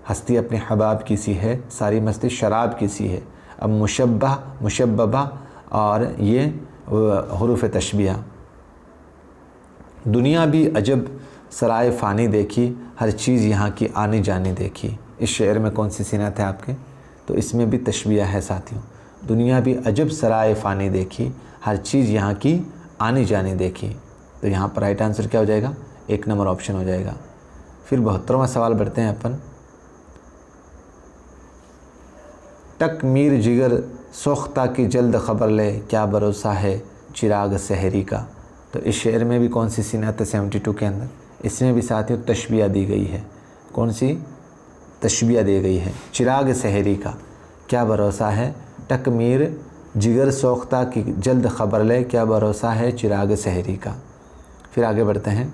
हस्ती अपने हबाब किसी है, सारी मस्ती शराब किसी है। अब मुशब्बह, मुशब्बबा और ये हुरूफ तशबिया। दुनिया भी अजब सराय फ़ानी देखी, हर चीज़ यहाँ की आनी जानी देखी। इस शेर में कौन सी सिनत है आपके, तो इसमें भी तशबिया है साथियों। दुनिया भी अजब सराय फ़ानी देखी, हर चीज़ यहाँ की आनी जानी देखी। तो यहाँ पर राइट आंसर क्या हो जाएगा, 1 नंबर ऑप्शन हो जाएगा। फिर 72वां सवाल बढ़ते हैं अपन। टक मीर जिगर सोख्ता की जल्द ख़बर ले, क्या भरोसा है चिराग सहरी का। तो इस शेर में भी कौन सी सिनत है 72 के अंदर, इसमें भी साथियों तशबिया दी गई है। कौन सी तशबिया दी गई है, चिराग सहरी का, क्या भरोसा है टक मीर जिगर सोख्ता की जल्द ख़बर ले, क्या भरोसा है चिराग सहरी का। फिर आगे बढ़ते हैं।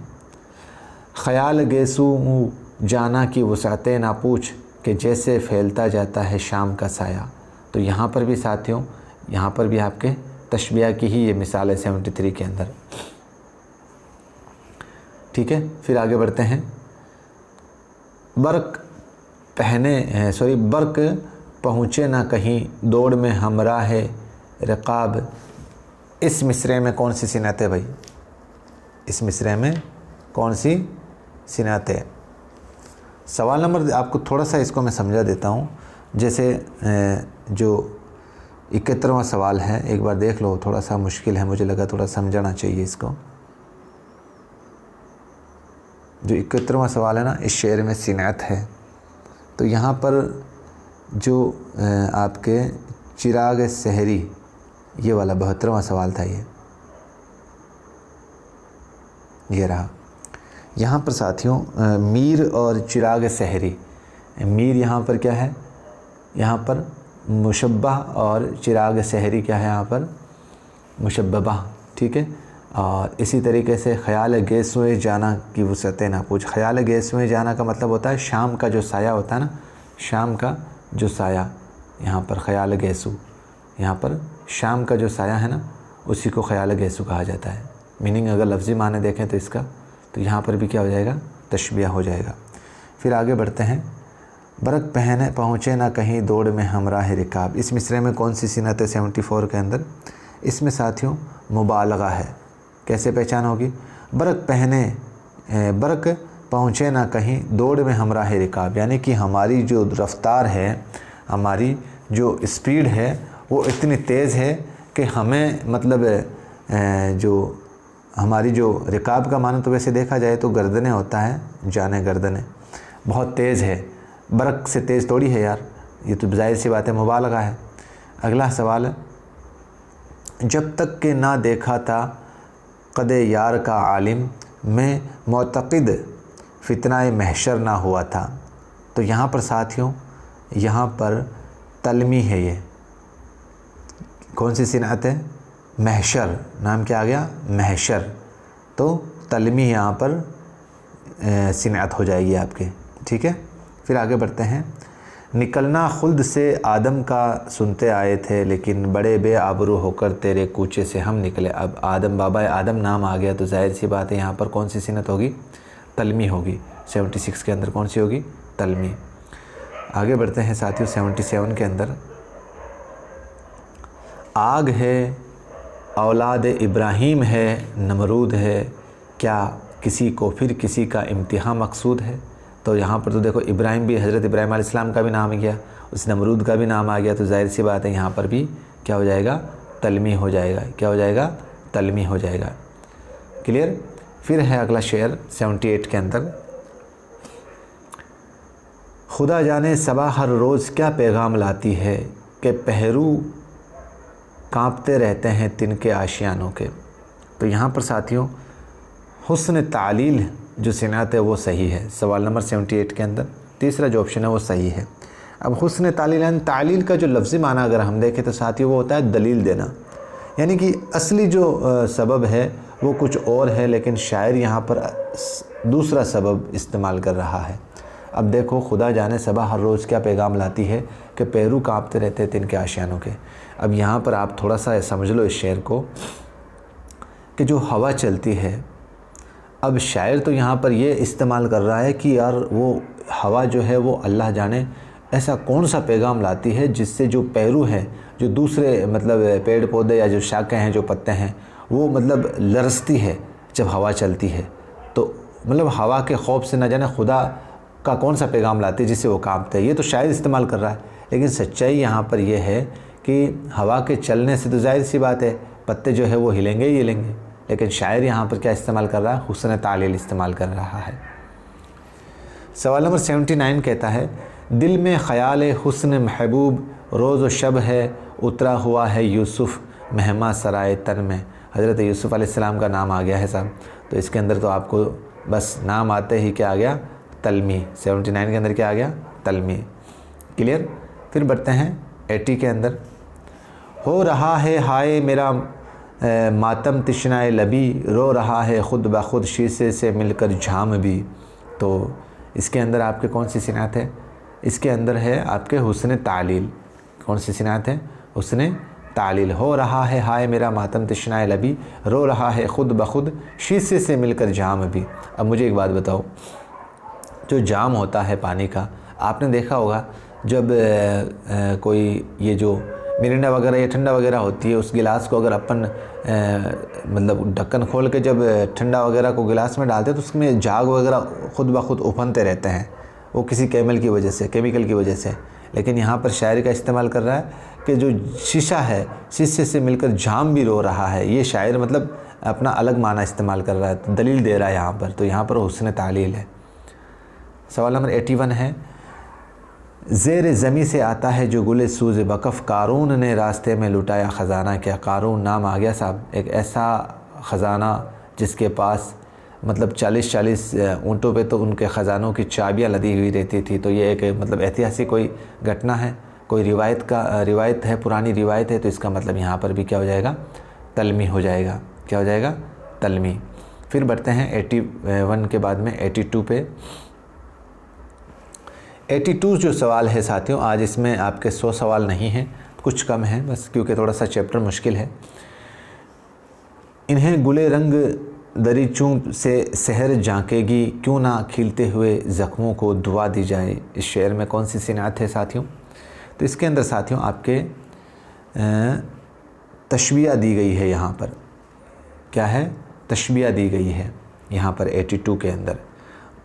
ख़याल गेसू जाना की वसाते ना पूछ, कि जैसे फैलता जाता है शाम का साया। तो यहाँ पर भी साथियों, यहाँ पर भी आपके तशबिया की ही ये मिसाल है 73 के अंदर। ठीक है। फिर आगे बढ़ते हैं। बर्क पहुँचे ना कहीं, दौड़ में हमरा है रकाब। इस मिसरे में कौन सी सिनत है भाई, इस मिसरे में कौन सी सिनत है। सवाल नंबर आपको थोड़ा सा इसको मैं समझा देता हूँ। जैसे जो 71वां सवाल है, एक बार देख लो, थोड़ा सा मुश्किल है, मुझे लगा थोड़ा समझाना चाहिए इसको। जो 71वां सवाल है ना, इस शेर में सिनत है। तो यहाँ पर जो आपके चिराग सहरी, ये वाला 72वां सवाल था, ये रहा। यहाँ पर साथियों मीर और चिराग सहरी, मीर यहाँ पर क्या है, यहाँ पर मुशब्बा और चिराग सहरी क्या है, यहाँ पर मुशब्बा। ठीक है। और इसी तरीके से ख़याल गेसुए जाना की वसअतें ना पूछ। ख़याल गेसुए जाना का मतलब होता है शाम का जो साया होता है ना, शाम का जो साया, यहाँ पर ख़याल गेसु, यहाँ पर शाम का जो साया है ना, उसी को ख़याल गेसु कहा जाता है। मीनिंग अगर लफ्ज़ी माने देखें तो इसका, तो यहाँ पर भी क्या हो जाएगा, तशबिया हो जाएगा। फिर आगे बढ़ते हैं। बरक पहने पहुँचे ना कहीं, दौड़ में हमराह रिकाब। इस मिसरे में कौन सी सिनत है 74 के अंदर, इसमें साथियों मुबालगा है। कैसे पहचान होगी, बरक पहुँचे ना कहीं, दौड़ में हमराह रिकाब, यानी कि हमारी जो रफ़्तार है, हमारी जो स्पीड है वो इतनी तेज़ है कि हमें मतलब जो हमारी जो रिकाब का माना तो वैसे देखा जाए तो गर्दनें होता है, जाने गर्दनें बहुत तेज़ है, बरक से तेज़ थोड़ी है यार, ये तो ज़ाहिर सी बात है, मुबालगा है। अगला सवाल है। जब तक कि ना देखा था क़दे यार का आलिम, मैं मोतक़िद फितनाए महशर ना हुआ था। तो यहाँ पर साथियों, यहाँ पर तलमी है, ये कौन सी सिनत है, महशर, नाम क्या आ गया, महशर। तो तलमी यहाँ पर सिनत हो जाएगी आपके। ठीक है। फिर आगे बढ़ते हैं। निकलना खुल्द से आदम का सुनते आए थे, लेकिन बड़े बेआबरू होकर तेरे कूचे से हम निकले। अब आदम, बाबा आदम नाम आ गया तो जाहिर सी बात है यहाँ पर कौन सी सिनत होगी, तलमी होगी। 76 के अंदर कौन सी होगी, तलमी। आगे बढ़ते हैं साथियों 77 के अंदर। आग है औलाद इब्राहीम है, नमरूद है, क्या किसी को फिर किसी का इम्तिहान मकसूद है। तो यहाँ पर तो देखो इब्राहीम भी, हज़रत इब्राहीम अलैहिस्सलाम का भी नाम आ गया, उस नमरूद का भी नाम आ गया, तो जाहिर सी बात है यहाँ पर भी क्या हो जाएगा, तलमी हो जाएगा। क्या हो जाएगा, तलमी हो जाएगा। क्लियर। फिर है अगला शेर 78 के अंदर। खुदा जाने सबा हर रोज़ क्या पैगाम लाती है, कि पहरू कांपते रहते हैं तिनके आशियानों के। तो यहाँ पर साथियों हुस्न तालील जो सिनात है वो सही है। सवाल नंबर 78 के अंदर तीसरा जो ऑप्शन है वो सही है। अब हुस्न तालील, तालील का जो लफ्ज़ी माना अगर हम देखें तो साथियों वो होता है दलील देना, यानी कि असली जो सबब है वो कुछ और है, लेकिन शायर यहाँ पर दूसरा सबब इस्तेमाल कर रहा है। अब देखो, खुदा जाने सबा हर रोज़ क्या पैगाम लाती है कि पैरू कांपते रहते थे इनके आशियानों के। अब यहाँ पर आप थोड़ा सा समझ लो इस शेर को कि जो हवा चलती है, अब शायर तो यहाँ पर ये इस्तेमाल कर रहा है कि यार वो हवा जो है वो अल्लाह जाने ऐसा कौन सा पैगाम लाती है जिससे जो पैरू है, जो दूसरे मतलब पेड़ पौधे या जो शाखें हैं, जो पत्ते हैं, वो मतलब लरसती है जब हवा चलती है। तो मतलब हवा के खौफ से न जाने खुदा का कौन सा पैगाम लाती है जिससे वो कांपते हैं। ये तो शायर इस्तेमाल कर रहा है, लेकिन सच्चाई यहाँ पर यह है कि हवा के चलने से तो जाहिर सी बात है पत्ते जो है वो हिलेंगे ही हिलेंगे, लेकिन शायर यहाँ पर क्या इस्तेमाल कर रहा है? हुस्न तालील इस्तेमाल कर रहा है। सवाल नंबर 79 कहता है, दिल में ख़याल हुस्न महबूब रोज़ व शब है, उतरा हुआ है यूसुफ़ महमा सराय तन में। हज़रत यूसुफ़ अलैहिस्सलाम का नाम आ गया है साहब, तो इसके अंदर तो आपको बस नाम आते ही क्या आ गया? तलमी। 79 के अंदर क्या आ गया? तलमी। क्लियर। फिर बढ़ते हैं 80 के अंदर। हो रहा है हाय मेरा मातम तिश्नाए लबी, रो रहा है ख़ुद ब खुद शीशे से मिलकर झाम भी। तो इसके अंदर आपके कौन सी सिनात है? इसके अंदर है आपके हुस्न तालील। कौन सी सिनात है? हुस्न तालील। हो रहा है हाय मेरा मातम तिश्नाए लबी, रो रहा है ख़ुद ब खुद शीशे से मिलकर जाम भी। अब मुझे एक बात बताओ, जो जाम होता है पानी का, आपने देखा होगा जब कोई ये जो मिरिंडा वगैरह या ठंडा वगैरह होती है, उस गिलास को अगर अपन मतलब ढक्कन खोल के जब ठंडा वगैरह को गिलास में डालते हैं तो उसमें झाग वगैरह खुद ब खुद उफनते रहते हैं, वो किसी केमिकल की वजह से। लेकिन यहाँ पर शायरी का इस्तेमाल कर रहा है कि जो शीशा है, शीशे से मिलकर जाम भी रो रहा है। ये शायर मतलब अपना अलग माना इस्तेमाल कर रहा है, दलील दे रहा है यहाँ पर। तो यहाँ पर हुस्न तालील है। सवाल नंबर 81 है, ज़ेर ज़मी से आता है जो गुले सूज़ बकफ़, कारून ने रास्ते में लुटाया ख़जाना क्या। कारून नाम आ गया साहब, एक ऐसा ख़जाना जिसके पास मतलब 40-40 ऊँटों पे तो उनके ख़जानों की चाबियाँ लदी हुई रहती थी। तो ये एक मतलब ऐतिहासिक कोई घटना है, कोई रिवायत है, पुरानी रिवायत है। तो इसका मतलब यहाँ पर भी क्या हो जाएगा? तलमी हो जाएगा। क्या हो जाएगा? तलमी। फिर बढ़ते हैं 81 के बाद में 82 पे। 82 जो सवाल है साथियों, आज इसमें आपके 100 सवाल नहीं हैं, कुछ कम हैं बस, क्योंकि थोड़ा सा चैप्टर मुश्किल है। इन्हें गुले रंग दरीचों से सहर झांकेगी, क्यों ना खिलते हुए ज़ख्मों को दुआ दी जाए। इस शेर में कौन सी सिनात है साथियों? तो इसके अंदर साथियों आपके तशबिया दी गई है। यहाँ पर क्या है? तशबिया दी गई है यहाँ पर 82 के अंदर।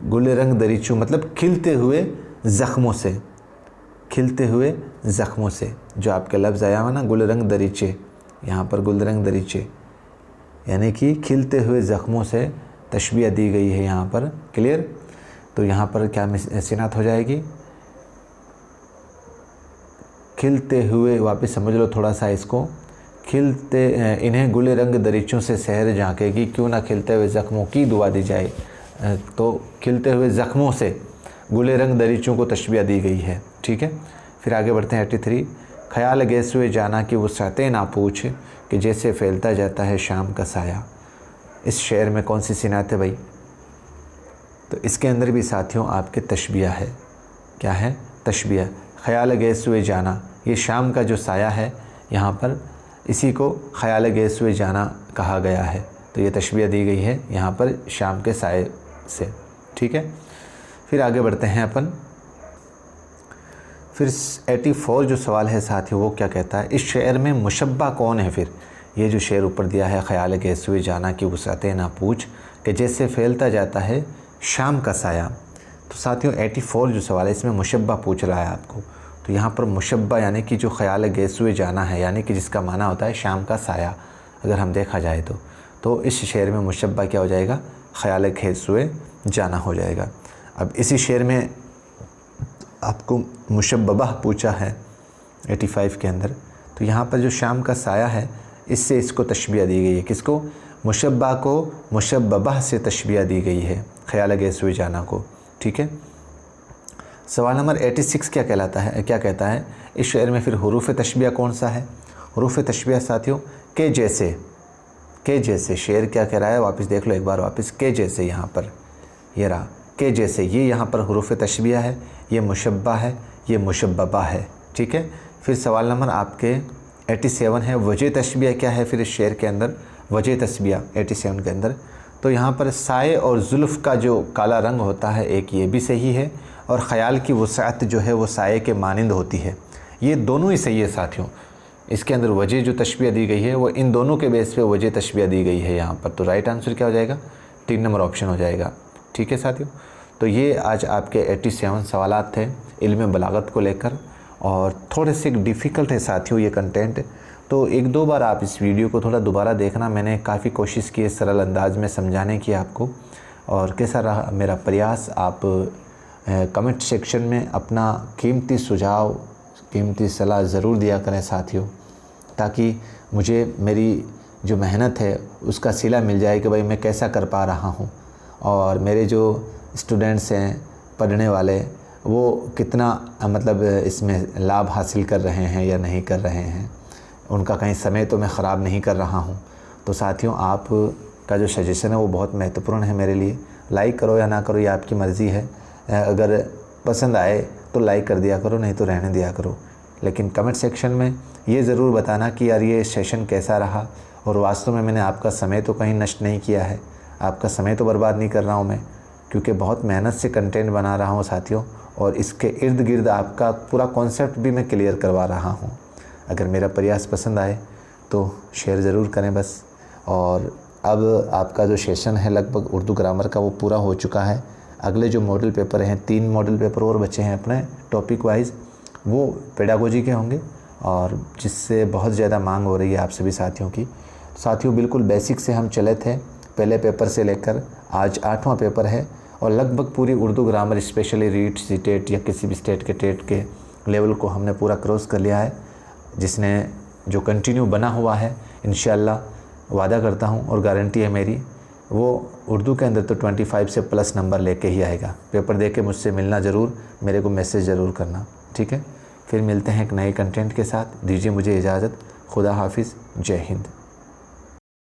गुले रंग दरीचों मतलब खिलते हुए ज़ख्मों से, खिलते हुए ज़ख्मों से जो आपके लफ्ज़ आया हुआ ना, गुल रंग दरीचे, यहाँ पर गुल रंग दरीचे यानी कि खिलते हुए ज़ख्मों से तशबिया दी गई है यहाँ पर। क्लियर। तो यहाँ पर क्या सिनात हो जाएगी? खिलते हुए, वापस समझ लो थोड़ा सा इसको, खिलते इन्हें गुले रंग दरीचों से सहर झांकेगी, क्यों ना खिलते हुए ज़ख्मों की दुआ दी जाए। तो खिलते हुए ज़ख्मों से गुले रंग दरीचों को तशबिया दी गई है। ठीक है। फिर आगे बढ़ते हैं 83। ख्याल गैस हुए जाना कि वो सतें ना पूछ, कि जैसे फैलता जाता है शाम का साया। इस शेर में कौन सी सिनात है भाई? तो इसके अंदर भी साथियों आपके तशबिया है। क्या है? तशबिया। ख्याल गैस हुए जाना, ये शाम का जो साया है यहाँ पर, इसी को ख्याल गैस हुए जाना कहा गया है। तो ये तशबिया दी गई है यहाँ पर शाम के साए से। ठीक है। फिर आगे बढ़ते हैं अपन। फिर 84 जो सवाल है साथियों वो क्या कहता है? इस शेर में मुशब्बा कौन है? फिर ये जो शेर ऊपर दिया है, ख्याल गैस हुए जाना की वुसअतें ना पूछ, कि जैसे फैलता जाता है शाम का साया। तो साथियों 84 जो सवाल है इसमें मुशब्बा पूछ रहा है आपको। तो यहाँ पर मुशब्बा यानी कि जो ख्याल गैस हुए जाना है, यानी कि जिसका माना होता है शाम का साया, अगर हम देखा जाए तो इस शेर में मुशब्बा क्या हो जाएगा? ख्याल गैस हुए जाना हो जाएगा। अब इसी शेर में आपको मुशब्बा पूछा है 85 के अंदर। तो यहाँ पर जो शाम का साया है, इससे इसको तशबिया दी गई है। किसको? मुशब्बा को मुशब्बा से तशबिया दी गई है। ख्याल गैस हुई जाना को। ठीक है। सवाल नंबर 86 क्या कहलाता है, क्या कहता है, इस शेर में फिर हुरूफ तशबिया कौन सा है। हुरूफ तशबिया साथियों के जैसे, के जैसे शेर क्या कह रहा है, वापस देख लो एक बार वापस, के जैसे, यहाँ पर ये रहा के जैसे, ये यहाँ पर हुरूफ तशबिया है, ये मुशब्बा है, ये मुशब्बा है। ठीक है। फिर सवाल नंबर आपके 87 है, वजह तशबिया क्या है फिर इस शेर के अंदर, वजह तशबिया 87 के अंदर। तो यहाँ पर साए और जुल्फ़ का जो काला रंग होता है, एक ये भी सही है, और ख़याल की वसाअत जो है वो साए के मानिंद होती है। ये दोनों ही सही है साथियों। इसके अंदर वजह जो तशबिया दी गई है वो इन दोनों के बेस पे वजह तशबिया दी गई है यहाँ पर। तो राइट आंसर क्या हो जाएगा, 3 नंबर ऑप्शन हो जाएगा। ठीक है साथियों। तो ये आज आपके 87 सवालात थे इल्म बलागत को लेकर, और थोड़े से डिफ़िकल्ट है साथियों ये कंटेंट। तो 1-2 बार आप इस वीडियो को थोड़ा दोबारा देखना। मैंने काफ़ी कोशिश की है सरल अंदाज में समझाने की आपको, और कैसा रहा मेरा प्रयास। आप कमेंट सेक्शन में अपना कीमती सुझाव, कीमती सलाह ज़रूर दिया करें साथियों, ताकि मुझे मेरी जो मेहनत है उसका सिला मिल जाए कि भाई मैं कैसा कर पा रहा हूँ, और मेरे जो स्टूडेंट्स हैं पढ़ने वाले वो कितना मतलब इसमें लाभ हासिल कर रहे हैं या नहीं कर रहे हैं, उनका कहीं समय तो मैं ख़राब नहीं कर रहा हूँ। तो साथियों आप का जो सजेशन है वो बहुत महत्वपूर्ण है मेरे लिए। लाइक करो या ना करो ये आपकी मर्ज़ी है। अगर पसंद आए तो लाइक कर दिया करो, नहीं तो रहने दिया करो। लेकिन कमेंट सेक्शन में ये ज़रूर बताना कि यार ये सेशन कैसा रहा, और वास्तव में मैंने आपका समय तो कहीं नष्ट नहीं किया है, आपका समय तो बर्बाद नहीं कर रहा हूँ मैं, क्योंकि बहुत मेहनत से कंटेंट बना रहा हूँ साथियों, और इसके इर्द गिर्द आपका पूरा कॉन्सेप्ट भी मैं क्लियर करवा रहा हूँ। अगर मेरा प्रयास पसंद आए तो शेयर ज़रूर करें बस। और अब आपका जो सेशन है लगभग उर्दू ग्रामर का वो पूरा हो चुका है। अगले जो मॉडल पेपर हैं, 3 मॉडल पेपर और बचे हैं अपने टॉपिक वाइज, वो पेडागोजी के होंगे, और जिससे बहुत ज़्यादा मांग हो रही है आप सभी साथियों की। साथियों बिल्कुल बेसिक से हम चले थे, पहले पेपर से लेकर आज 8वां पेपर है, और लगभग पूरी उर्दू ग्रामर स्पेशली रीट, सीटेट या किसी भी स्टेट के टेट के लेवल को हमने पूरा क्रॉस कर लिया है, जिसने जो कंटिन्यू बना हुआ है। इंशाअल्लाह वादा करता हूँ और गारंटी है मेरी, वो उर्दू के अंदर तो 25 से प्लस नंबर लेके ही आएगा। पेपर दे के मुझसे मिलना ज़रूर, मेरे को मैसेज ज़रूर करना। ठीक है। फिर मिलते हैं एक नए कंटेंट के साथ। दीजिए मुझे इजाज़त। खुदा हाफिज़। जय हिंद।